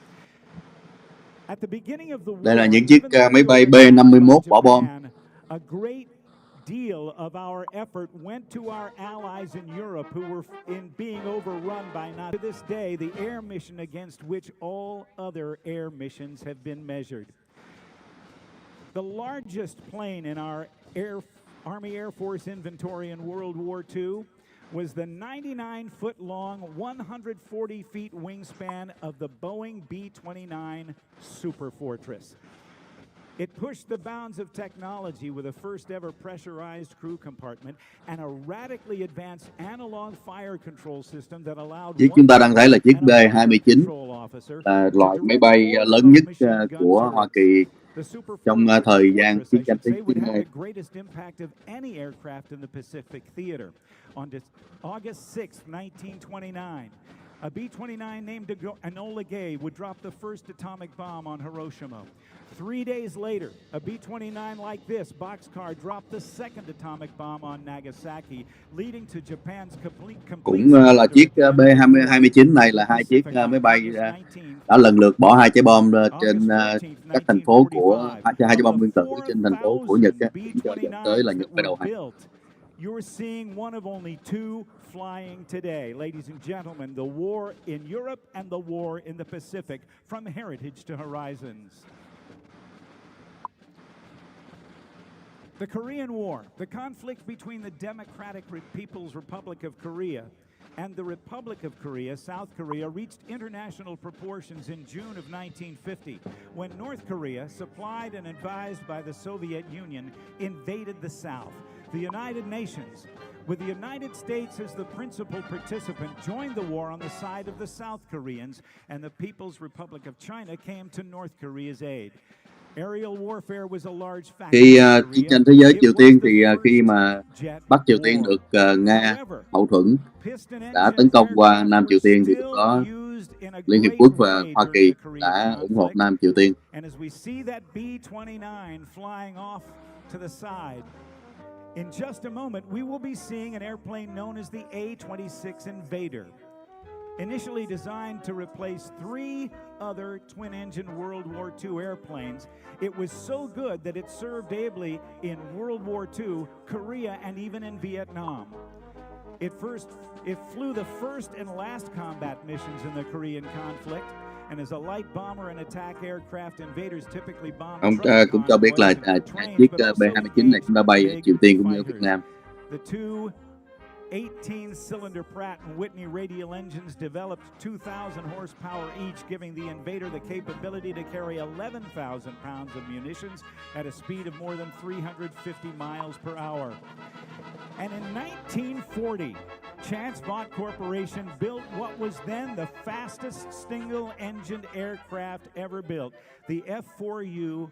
At the beginning of the war, đây là những chiếc máy bay B-51 bỏ bom. A great deal of our effort went to our allies in Europe who were being overrun by not. To this day, the air mission against which all other air missions have been measured. The largest plane in our Army Air Force inventory in World War II was the 99-foot-long, 140-feet wingspan of the Boeing B-29 Super Fortress. It pushed the bounds of technology with a first-ever pressurized crew compartment and a radically advanced analog fire control system that allowed. Chiếc chúng ta đang thấy là chiếc B-29, là loại máy bay lớn nhất của Hoa Kỳ trong thời gian chiến tranh thế giới thứ hai. On August 6, 1929, a B-29 named Enola Gay would drop the first atomic bomb on Hiroshima. 3 days later, a B-29 like this boxcar dropped the second atomic bomb on Nagasaki, leading to Japan's complete. Cũng là chiếc B-29 này là hai chiếc máy bay đã lần lượt bỏ hai trái bom trên các thành phố của hai trái bom nguyên tử trên thành phố của Nhật, cho dẫn tới là Nhật phải đầu hàng. You're seeing one of only two flying today. Ladies and gentlemen, the war in Europe and the war in the Pacific, from heritage to horizons. The Korean War, the conflict between the Democratic People's Republic of Korea and the Republic of Korea, South Korea, reached international proportions in June of 1950 when North Korea, supplied and advised by the Soviet Union, invaded the South. The United Nations with the United States as the principal participant, joined the war on the side of the South Koreans, and the People's Republic of China came to North Korea's aid. Aerial warfare was a large factor. Khi chiến tranh thế giới Triều Tiên thì khi mà Bắc Triều Tiên được Nga hậu thuẫn đã tấn công qua Nam Triều Tiên thì lúc đó Liên Hiệp Quốc và Hoa Kỳ đã ủng hộ Nam Triều Tiên. In just a moment, we will be seeing an airplane known as the A26 Invader. Initially designed to replace 3 other twin-engine World War II airplanes, it was so good that it served ably in World War II, Korea, and even in Vietnam. It flew the first and last combat missions in the Korean conflict, and as a light bomber and attack aircraft, Invaders typically bomb. Ông cũng cho biết là chiếc B-29 này cũng đã bay ở Triều Tiên cũng như ở Việt Nam. The two 18-cylinder Pratt & Whitney radial engines developed 2,000 horsepower each, giving the Invader the capability to carry 11,000 pounds of munitions at a speed of more than 350 miles per hour. And in 1940, Chance Vought Corporation built what was then the fastest single-engined aircraft ever built, the F-4U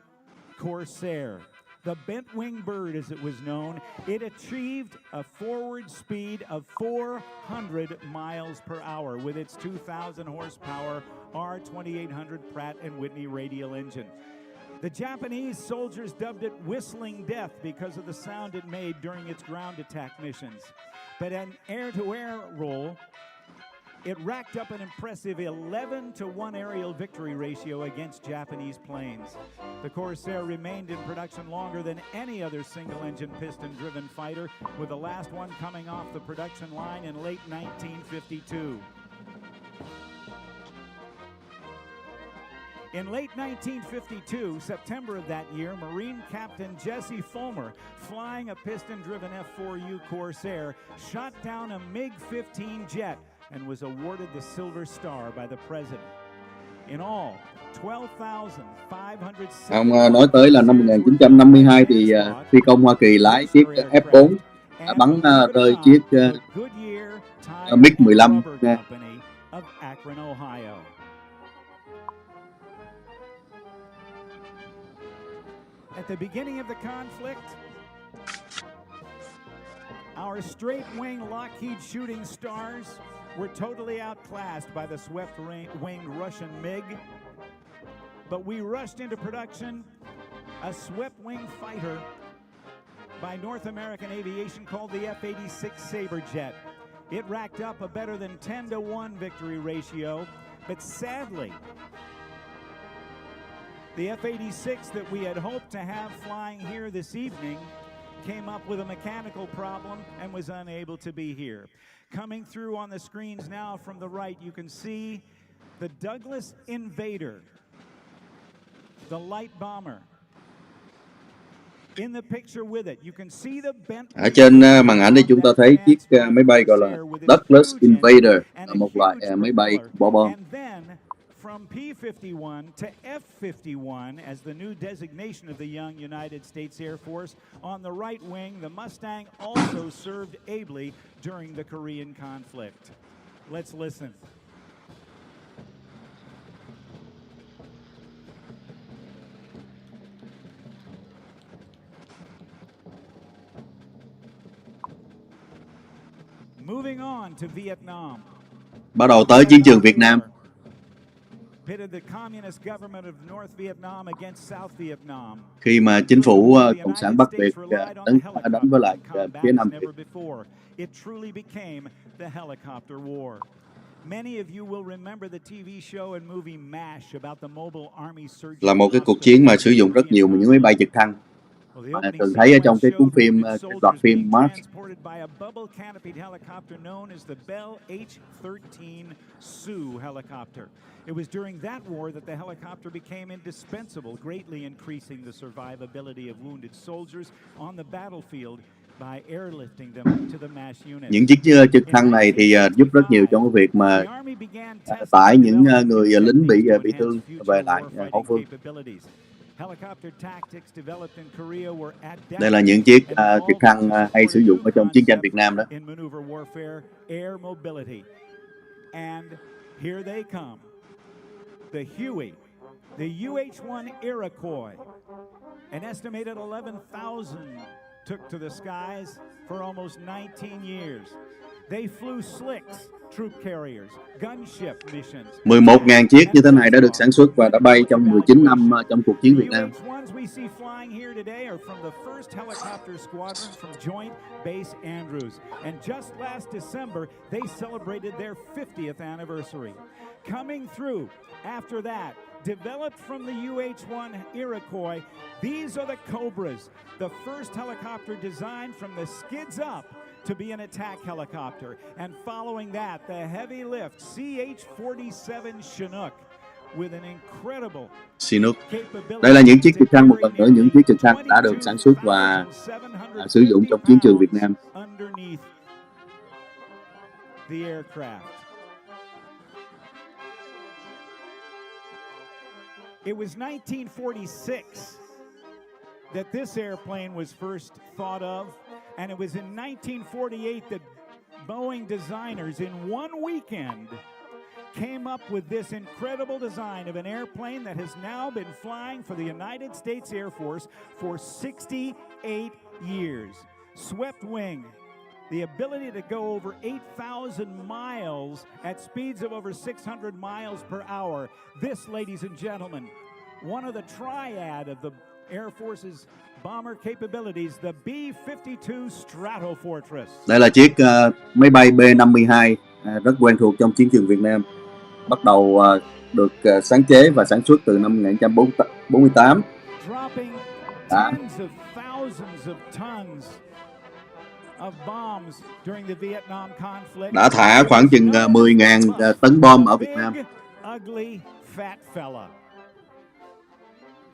Corsair. The bent-wing bird, as it was known, it achieved a forward speed of 400 miles per hour with its 2,000 horsepower R2800 Pratt & Whitney radial engine. The Japanese soldiers dubbed it Whistling Death because of the sound it made during its ground attack missions. But an air-to-air role, it racked up an impressive 11-to-1 aerial victory ratio against Japanese planes. The Corsair remained in production longer than any other single-engine piston-driven fighter, with the last one coming off the production line in late 1952. In late 1952, September of that year, Marine Captain Jesse Fulmer, flying a piston-driven F-4U Corsair, shot down a MiG-15 jet and was awarded the Silver Star by the President. In all, 12,500. Ông nói tới là năm 1952 thì phi công Hoa Kỳ lái chiếc F-4 đã bắn rơi chiếc MiG-15 Nga. At the beginning of the conflict, our straight-wing Lockheed Shooting Stars were totally outclassed by the swept-winged Russian MiG. But we rushed into production a swept-wing fighter by North American Aviation called the F-86 Sabre Jet. It racked up a better than 10-to-1 victory ratio, but sadly, the F-86 that we had hoped to have flying here this evening came up with a mechanical problem and was unable to be here. Coming through on the screens now from the right, you can see the Douglas Invader, the light bomber. In the picture with it, you can see the bent. Ở trên màn ảnh đây chúng ta thấy chiếc máy bay gọi là Douglas Invader, một loại máy bay bỏ bom. From P-51 to F-51 as the new designation of the young United States Air Force. On the right wing, the Mustang also served ably during the Korean conflict. Let's listen. Moving on to Vietnam. Bắt đầu tới chiến trường Việt Nam. Khi mà chính phủ Cộng sản Bắc Việt đánh với lại phía Nam Việt. Là một cái cuộc chiến mà sử dụng rất nhiều những máy bay trực thăng. Thường thấy ở trong cái cuốn phim, cái loạt phim Mars. It was during that war that the helicopter became indispensable, greatly increasing the survivability of wounded soldiers on the battlefield by airlifting them to the mass unit. Những chiếc trực thăng này thì giúp rất nhiều trong cái việc mà tải những người lính bị thương về lại hậu phương. Đây là những chiếc trực thăng hay sử dụng ở trong chiến tranh Việt Nam đó. And here they come. The Huey, the UH-1 Iroquois, an estimated 11,000 took to the skies for almost 19 years. They flew slicks, troop carriers, gunship missions. 11.000 chiếc như thế này đã được sản xuất và đã bay trong 19 năm trong cuộc chiến Việt Nam. We see flying here today are from the 1st Helicopter Squadron from Joint Base Andrews. And just last December, they celebrated their 50th anniversary. Coming through after that, developed from the UH-1 Iroquois, these are the Cobras, the first helicopter designed from the skids up to be an attack helicopter. And following that, the heavy lift CH-47 Chinook with an incredible Chinook. Đây là những chiếc trực thăng, một lần nữa những chiếc trực thăng đã được sản xuất và sử dụng trong chiến trường Việt Nam. The aircraft. It was 1946 that this airplane was first thought of, and it was in 1948 that Boeing designers in one weekend came up with this incredible design of an airplane that has now been flying for the United States Air Force for 68 years. Swept wing, the ability to go over 8,000 miles at speeds of over 600 miles per hour. This, ladies and gentlemen, one of the triad of the Air Force's bomber capabilities, the B-52 Stratofortress. Đây là chiếc máy bay B-52 rất quen thuộc trong chiến trường Việt Nam. Bắt đầu được sáng chế và sản xuất từ năm 1948. Dropping tens of thousands of tons of bombs during the Vietnam conflict. Đã thả khoảng chừng 10.000 tấn bom ở Việt Nam. Ugly fat fella.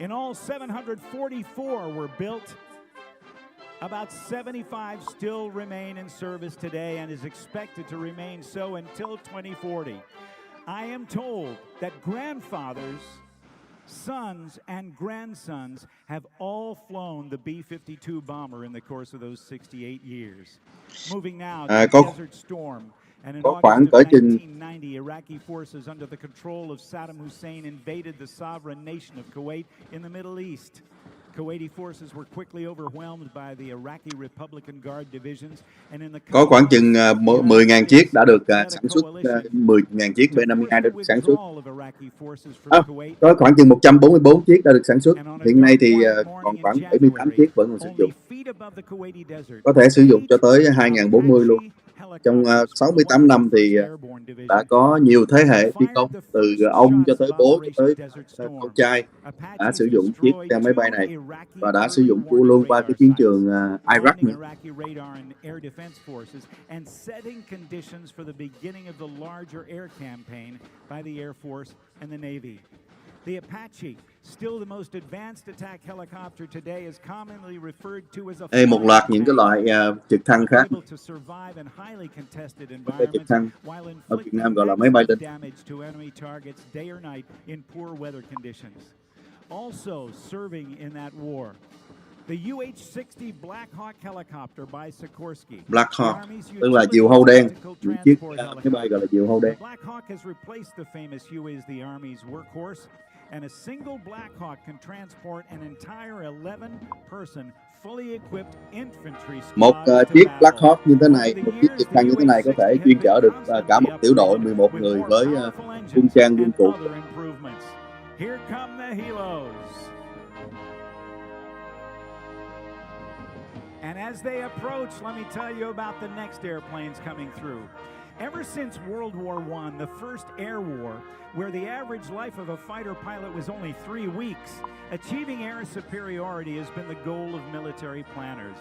In all, 744 were built. About 75 still remain in service today and is expected to remain so until 2040. I am told that grandfathers, sons, and grandsons have all flown the B-52 bomber in the course of those 68 years. Moving now to Desert Storm. And in August of 1990, Iraqi forces under the control of Saddam Hussein invaded the sovereign nation of Kuwait in the Middle East. Kuwaiti forces were quickly overwhelmed by the Iraqi Republican Guard divisions, and in the có khoảng chừng 10.000 chiếc đã được sản xuất, 10.000 chiếc B-52 đã được sản xuất. Có khoảng chừng 144 chiếc đã được sản xuất. Hiện nay thì còn khoảng 78 chiếc vẫn còn sử dụng. Có thể sử dụng cho tới 2040 luôn. Trong 68 năm thì đã có nhiều thế hệ phi công, từ ông cho tới bố cho tới con trai đã sử dụng chiếc máy bay này và đã sử dụng luôn qua cái chiến trường Iraq nữa. The Apache, still the most advanced attack helicopter today, is commonly referred to as a một loạt những cái loại trực thăng khác. Cái trực thăng ở Việt Nam gọi là máy bay địch. Also serving in that war, the UH-60 Black Hawk helicopter by Sikorsky. Black Hawk tức là diều hâu đen, những chiếc máy bay gọi là diều hâu đen. Black Hawk has replaced the famous Huey as the Army's workhorse, and a single Black Hawk can transport an entire 11-person fully equipped infantry squad. Một chiếc Black Hawk như thế này, một chiếc trực thăng như thế này có thể chuyên chở được cả một tiểu đội 11 người với quân trang quân cụ. Here come the helos. And as they approach, let me tell you about the next airplanes coming through. Ever since World War I, the first air war, where the average life of a fighter pilot was only 3 weeks, achieving air superiority has been the goal of military planners.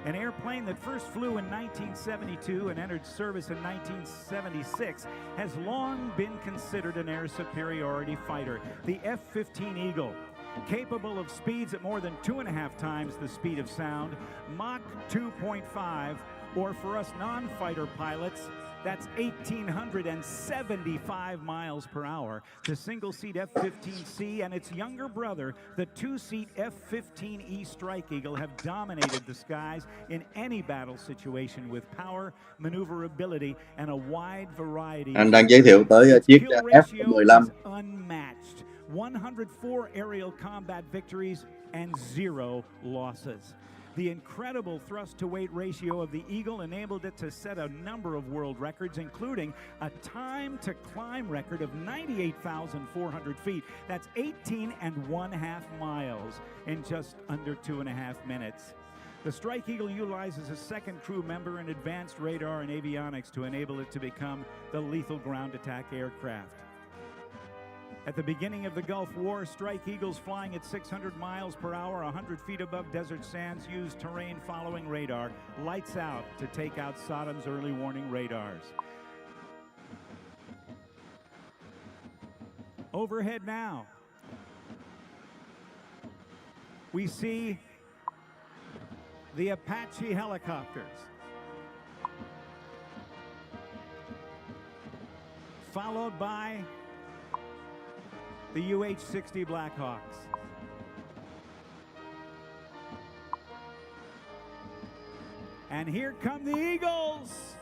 An airplane that first flew in 1972 and entered service in 1976 has long been considered an air superiority fighter, the F-15 Eagle. Capable of speeds at more than 2.5 times the speed of sound, Mach 2.5, or for us non-fighter pilots, That's 1,875 miles per hour. The single-seat F-15C and its younger brother, the two-seat F-15E Strike Eagle, have dominated the skies in any battle situation with power, maneuverability, and a wide variety. Anh đang giới thiệu tới chiếc F-15. Unmatched. 104 aerial combat victories and 0 losses. The incredible thrust-to-weight ratio of the Eagle enabled it to set a number of world records, including a time-to-climb record of 98,400 feet. That's 18.5 miles in just under 2.5 minutes. The Strike Eagle utilizes a second crew member and advanced radar and avionics to enable it to become the lethal ground attack aircraft. At the beginning of the Gulf War, Strike Eagles flying at 600 miles per hour, 100 feet above desert sands, used terrain-following radar, lights out, to take out Saddam's early warning radars. Overhead now, we see the Apache helicopters, followed by the UH-60 Blackhawks. And here come the Eagles.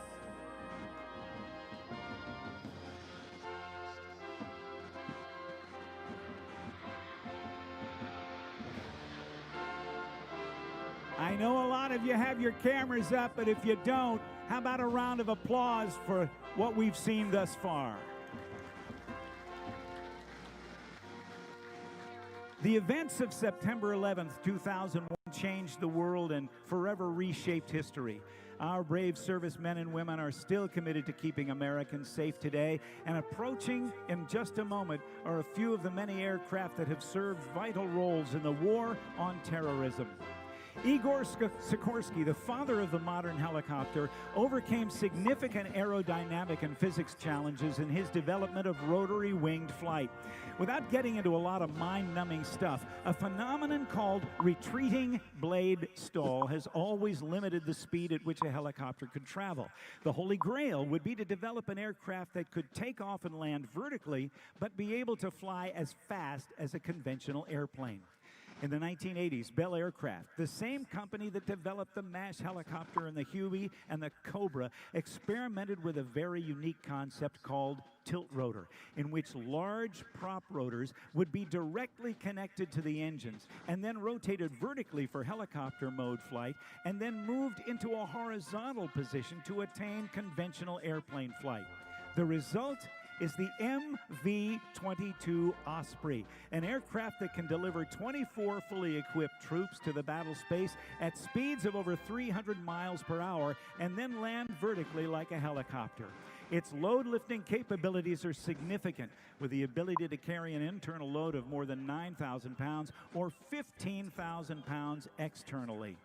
I know a lot of you have your cameras up, but if you don't, how about a round of applause for what we've seen thus far? The events of September 11th, 2001 changed the world and forever reshaped history. Our brave servicemen and women are still committed to keeping Americans safe today, and approaching in just a moment are a few of the many aircraft that have served vital roles in the war on terrorism. Igor Sikorsky, the father of the modern helicopter, overcame significant aerodynamic and physics challenges in his development of rotary winged flight. Without getting into a lot of mind-numbing stuff, a phenomenon called retreating blade stall has always limited the speed at which a helicopter could travel. The Holy Grail would be to develop an aircraft that could take off and land vertically, but be able to fly as fast as a conventional airplane. In the 1980s, Bell Aircraft, the same company that developed the MASH helicopter and the Huey and the Cobra, experimented with a very unique concept called tilt rotor, in which large prop rotors would be directly connected to the engines and then rotated vertically for helicopter mode flight, and then moved into a horizontal position to attain conventional airplane flight. The result is the MV-22 Osprey, an aircraft that can deliver 24 fully equipped troops to the battle space at speeds of over 300 miles per hour and then land vertically like a helicopter. Its load lifting capabilities are significant, with the ability to carry an internal load of more than 9,000 pounds or 15,000 pounds externally.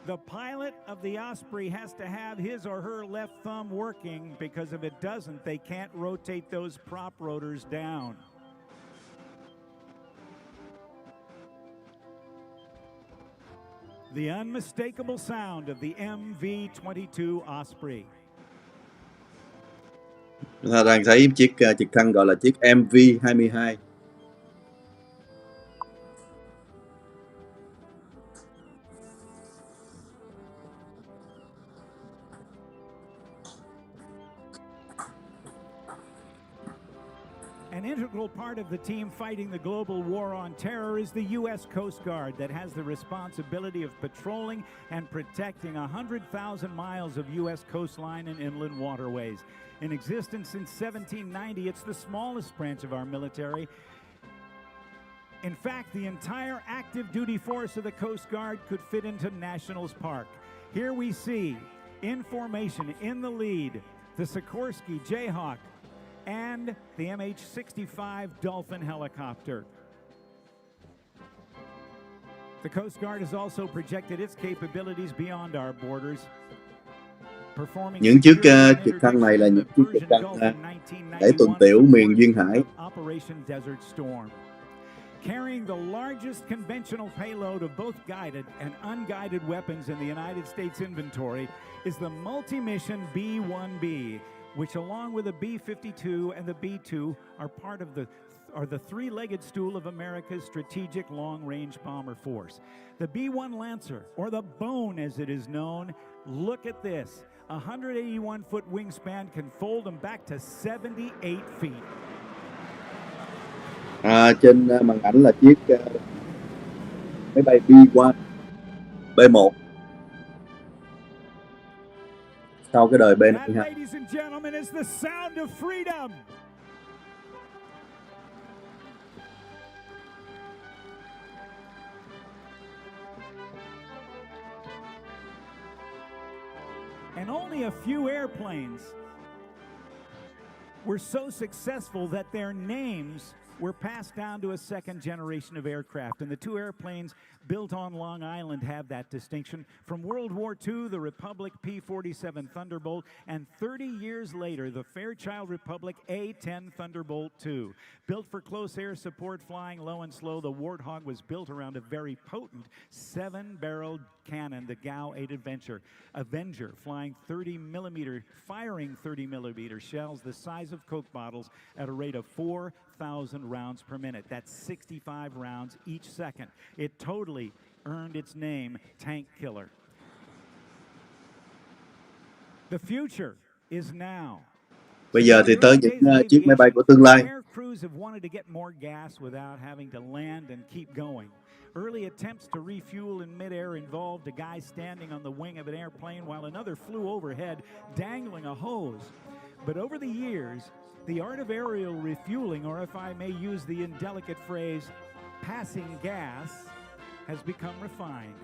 The pilot of the Osprey has to have his or her left thumb working, because if it doesn't, they can't rotate those prop rotors down. The unmistakable sound of the MV-22 Osprey. Chúng ta đang thấy chiếc trực thăng gọi là chiếc MV-22. An integral part of the team fighting the global war on terror is the U.S. Coast Guard, that has the responsibility of patrolling and protecting 100,000 miles of U.S. coastline and inland waterways. In existence since 1790, it's the smallest branch of our military. In fact, the entire active duty force of the Coast Guard could fit into Nationals Park. Here we see, in formation, in the lead, the Sikorsky Jayhawk and the MH-65 Dolphin helicopter. The Coast Guard has also projected its capabilities beyond our borders. Những chiếc trực thăng này là những chiếc trực thăng để tuần tiễu miền duyên hải. Carrying the largest conventional payload of both guided and unguided weapons in the United States inventory is the multi-mission B-1B, which along with the B-52 and the B-2 are part of the three-legged stool of America's strategic long-range bomber force. The B-1 Lancer, or the Bone as it is known, look at this. A 181-foot wingspan can fold them back to 78 feet. Trên màn ảnh là chiếc máy bay B-1 B1 sau cái đời B-52. Ladies and gentlemen, is the sound of freedom. And only a few airplanes were so successful that their names were passed down to a second generation of aircraft. And the two airplanes built on Long Island have that distinction. From World War II, the Republic P-47 Thunderbolt, and 30 years later, the Fairchild Republic A-10 Thunderbolt II. Built for close air support, flying low and slow, the Warthog was built around a very potent 7-barreled cannon, the GAU-8 Avenger, firing 30-millimeter shells the size of Coke bottles at a rate of 4,000 rounds per minute. That's 65 rounds each second. It totally earned its name, Tank Killer. The future is now. Bây giờ thì tới những chiếc máy bay của tương lai. Air crews have wanted to get more gas without having to land and keep going. Early attempts to refuel in midair involved a guy standing on the wing of an airplane while another flew overhead, dangling a hose. But over the years, the art of aerial refueling, or if I may use the indelicate phrase, passing gas, has become refined.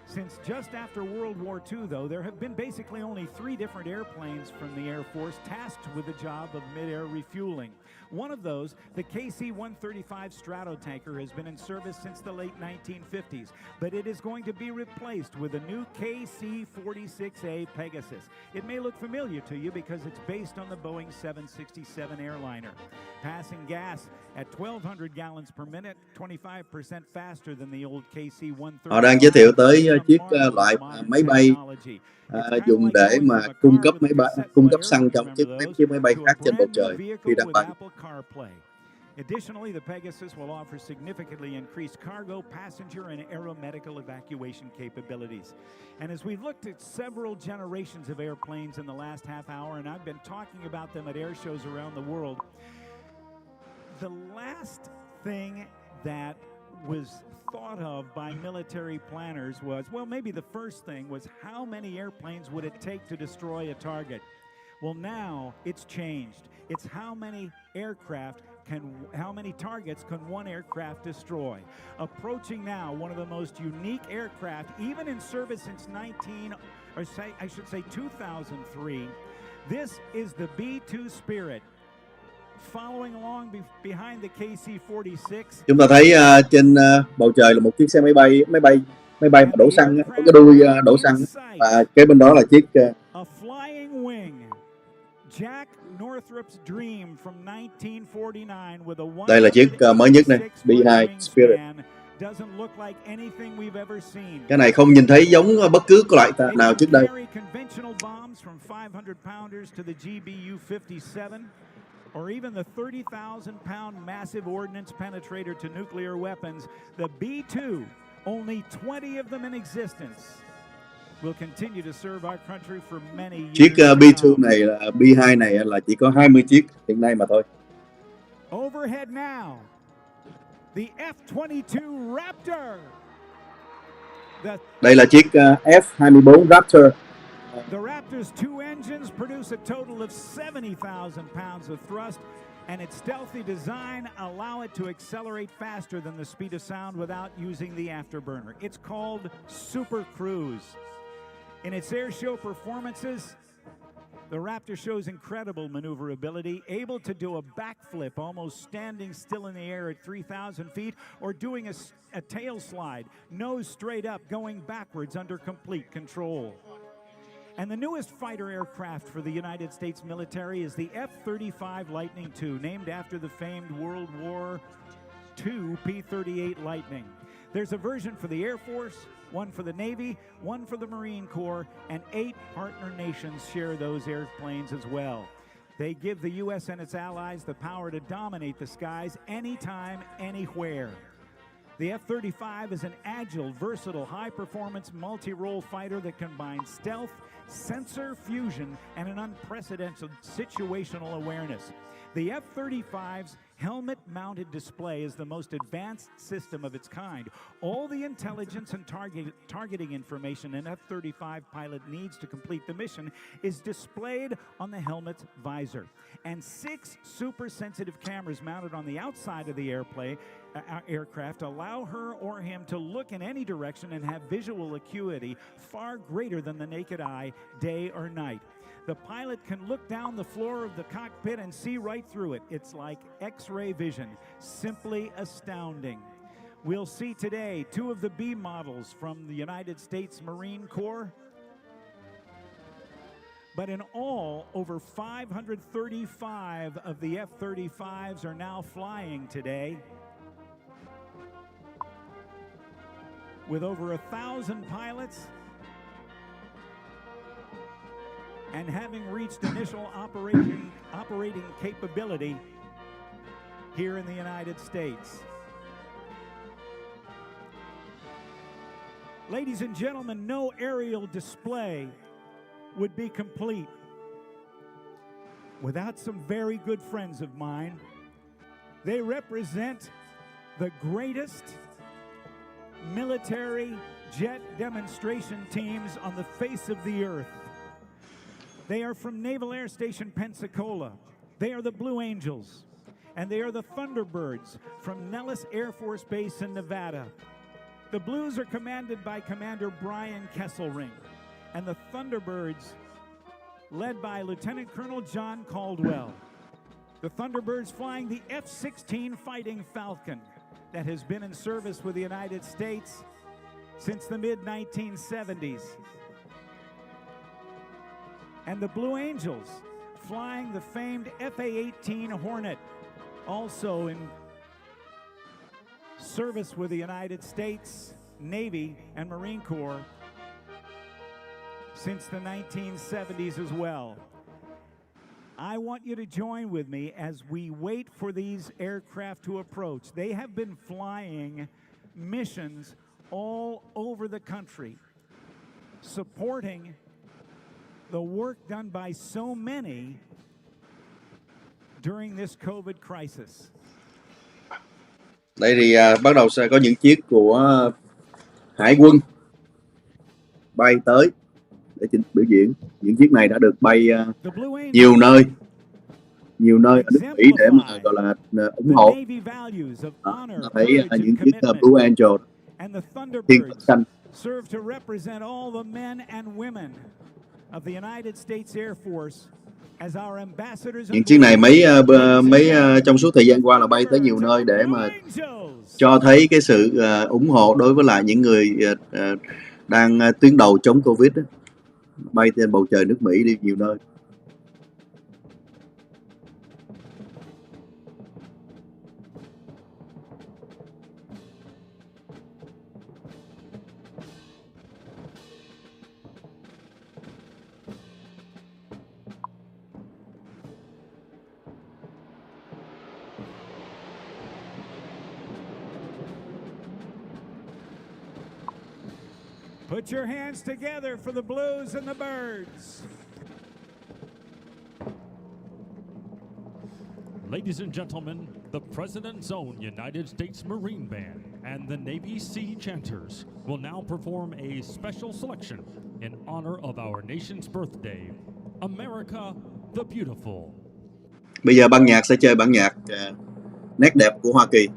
Since just after World War II, though, there have been basically only 3 different airplanes from the Air Force tasked with the job of mid-air refueling. One of those, the KC-135 Stratotanker, has been in service since the late 1950s, but it is going to be replaced with a new KC-46A Pegasus. It may look familiar to you because it's based on the Boeing 767 airliner. Passing gas at 1,200 gallons per minute, 25% faster than the old KC-135. Họ đang giới thiệu tới chiếc loại máy bay dùng để mà cung cấp xăng cho chiếc máy bay khác trên bầu trời khi đang bay. Additionally, the Pegasus will offer significantly increased cargo, passenger, and aeromedical evacuation capabilities. And as we've looked at several generations of airplanes in the last half hour, and I've been talking about them at air shows around the world, the last thing that was thought of by military planners was, well, maybe the first thing was how many airplanes would it take to destroy a target? Well, now it's changed. It's how many targets can one aircraft destroy? Approaching now one of the most unique aircraft, even in service since 2003. This is the B-2 Spirit. Following along behind the KC-46. Chúng ta thấy trên bầu trời là một chiếc xe máy bay mà đổ xăng, có cái đuôi đổ xăng, và kế bên đó là chiếc A flying wing. Jack Northrup's dream from 1949 with a đây là chiếc mới nhất này, B-2 Spirit. Doesn't look like anything we've ever seen. Cái này không nhìn thấy giống bất cứ loại nào trước đây. Conventional bombs from 500 pounders to the GBU-57. Or even the 30,000-pound massive ordnance penetrator to nuclear weapons, the B-2, only 20 of them in existence, will continue to serve our country for many years. Chiếc B-2 này là B-2 này là chỉ có 20 chiếc hiện nay mà thôi. Overhead now, the F-22 Raptor. Đây là chiếc F-24 Raptor. The Raptor's 2 engines produce a total of 70,000 pounds of thrust, and its stealthy design allow it to accelerate faster than the speed of sound without using the afterburner. It's called Super Cruise. In its air show performances, the Raptor shows incredible maneuverability, able to do a backflip almost standing still in the air at 3,000 feet, or doing a tail slide, nose straight up, going backwards under complete control. And the newest fighter aircraft for the United States military is the F-35 Lightning II, named after the famed World War 2 P-38 Lightning. There's a version for the Air Force, one for the Navy, one for the Marine Corps, and 8 partner nations share those airplanes as well. They give the U.S. and its allies the power to dominate the skies anytime, anywhere. The F-35 is an agile, versatile, high-performance, multi-role fighter that combines stealth, sensor fusion, and an unprecedented situational awareness. The F-35's helmet-mounted display is the most advanced system of its kind. All the intelligence and targeting information an F-35 pilot needs to complete the mission is displayed on the helmet's visor. And 6 super-sensitive cameras mounted on the outside of the aircraft allow her or him to look in any direction and have visual acuity far greater than the naked eye, day or night. The pilot can look down the floor of the cockpit and see right through it. It's like X-ray vision, simply astounding. We'll see today 2 of the B models from the United States Marine Corps. But in all, over 535 of the F-35s are now flying today, with over 1,000 pilots and having reached initial operating capability here in the United States. Ladies and gentlemen, no aerial display would be complete without some very good friends of mine. They represent the greatest military jet demonstration teams on the face of the earth. They are from Naval Air Station Pensacola. They are the Blue Angels, and they are the Thunderbirds from Nellis Air Force Base in Nevada. The Blues are commanded by Commander Brian Kesselring, and the Thunderbirds led by Lieutenant Colonel John Caldwell. The Thunderbirds flying the F-16 Fighting Falcon that has been in service with the United States since the mid-1970s. And the Blue Angels flying the famed FA-18 Hornet, also in service with the United States Navy and Marine Corps since the 1970s as well. I want you to join with me as we wait for these aircraft to approach. They have been flying missions all over the country, supporting the work done by so many during this COVID crisis. Đây thì bắt đầu sẽ có những chiếc của Hải quân bay tới để biểu diễn. Những chiếc này đã được bay nhiều nơi ở nước Mỹ để mà gọi là ủng hộ. Đó, thấy những chiếc Blue Angel, thiên thần xanh. Serve to represent all the men and women of the United States Air Force as our ambassadors. Những chiếc này mấy trong suốt thời gian qua là bay tới nhiều nơi để mà cho thấy cái sự ủng hộ đối với lại những người đang tuyến đầu chống Covid đó. Bay trên bầu trời nước Mỹ đi nhiều nơi. Put your hands together for the Blues and the Birds. Ladies and gentlemen, the President's Own United States Marine Band and the Navy Sea Chanters will now perform a special selection in honor of our nation's birthday, America the Beautiful. Bây giờ ban nhạc sẽ chơi bản nhạc nét đẹp của Hoa Kỳ.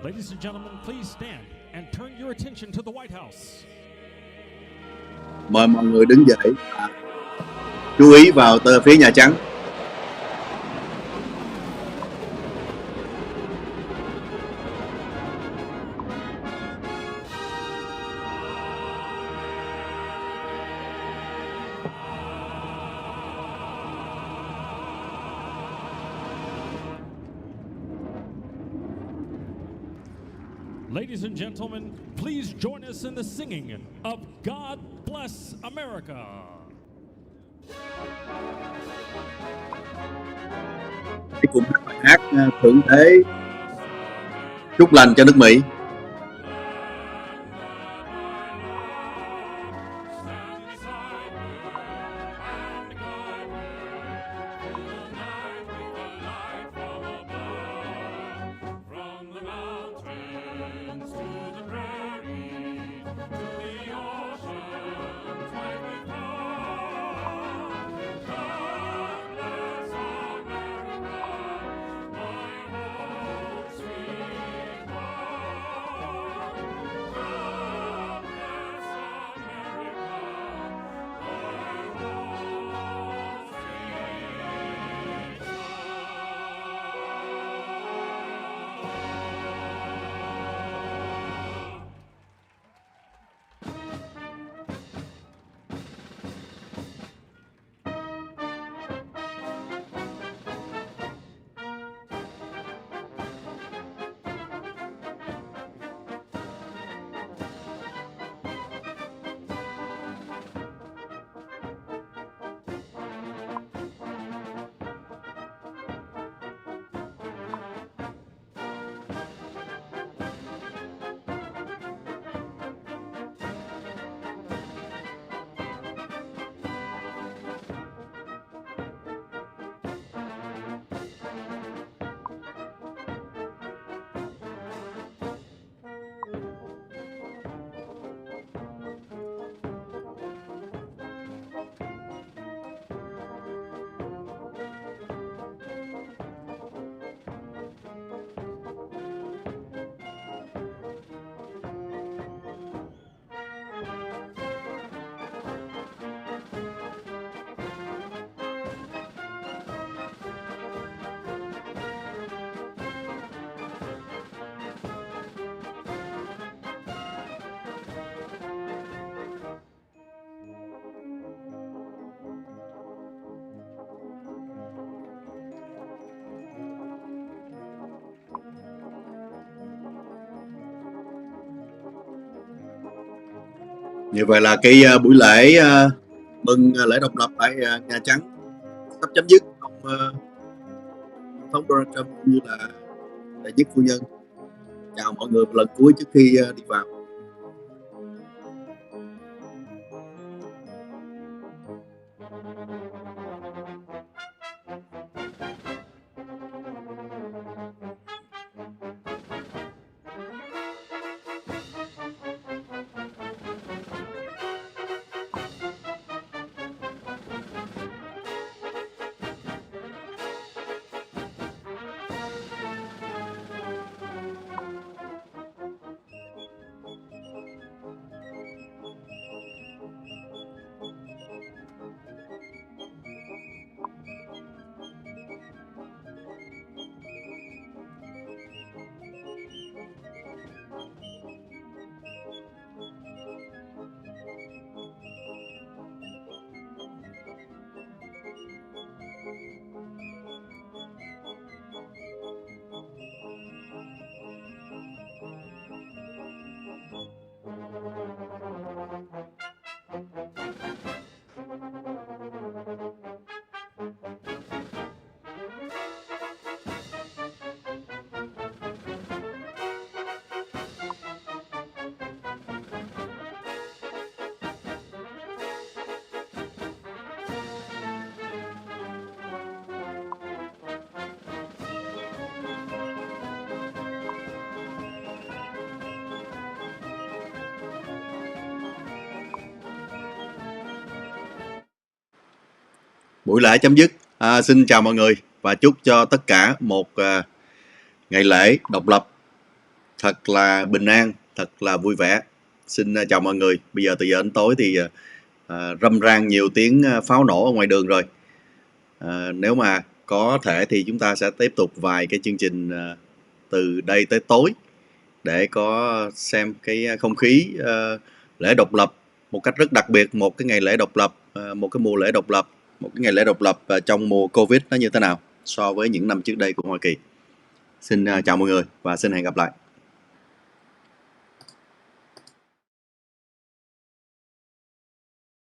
Ladies and gentlemen, please stand and turn your attention to the White House. Mời mọi người đứng dậy và chú ý vào phía Nhà Trắng. Ladies and gentlemen, please join us in the singing of God Bless America. Hãy cùng hát thượng thế chúc lành cho nước Mỹ. Như vậy là cái buổi lễ mừng lễ độc lập tại Nhà Trắng sắp chấm dứt. Ông Tổng thống Donald Trump cũng như là đệ nhất phu nhân chào mọi người một lần cuối trước khi đi vào. Buổi lễ chấm dứt. Xin chào mọi người và chúc cho tất cả một ngày lễ độc lập thật là bình an, thật là vui vẻ. Xin chào mọi người. Bây giờ từ giờ đến tối thì râm ran nhiều tiếng pháo nổ ở ngoài đường rồi. Nếu mà có thể thì chúng ta sẽ tiếp tục vài cái chương trình từ đây tới tối để có xem cái không khí lễ độc lập một cách rất đặc biệt, một cái ngày lễ độc lập, một cái mùa lễ độc lập, một cái ngày lễ độc lập trong mùa Covid nó như thế nào so với những năm trước đây của Hoa Kỳ. Xin chào mọi người và xin hẹn gặp lại.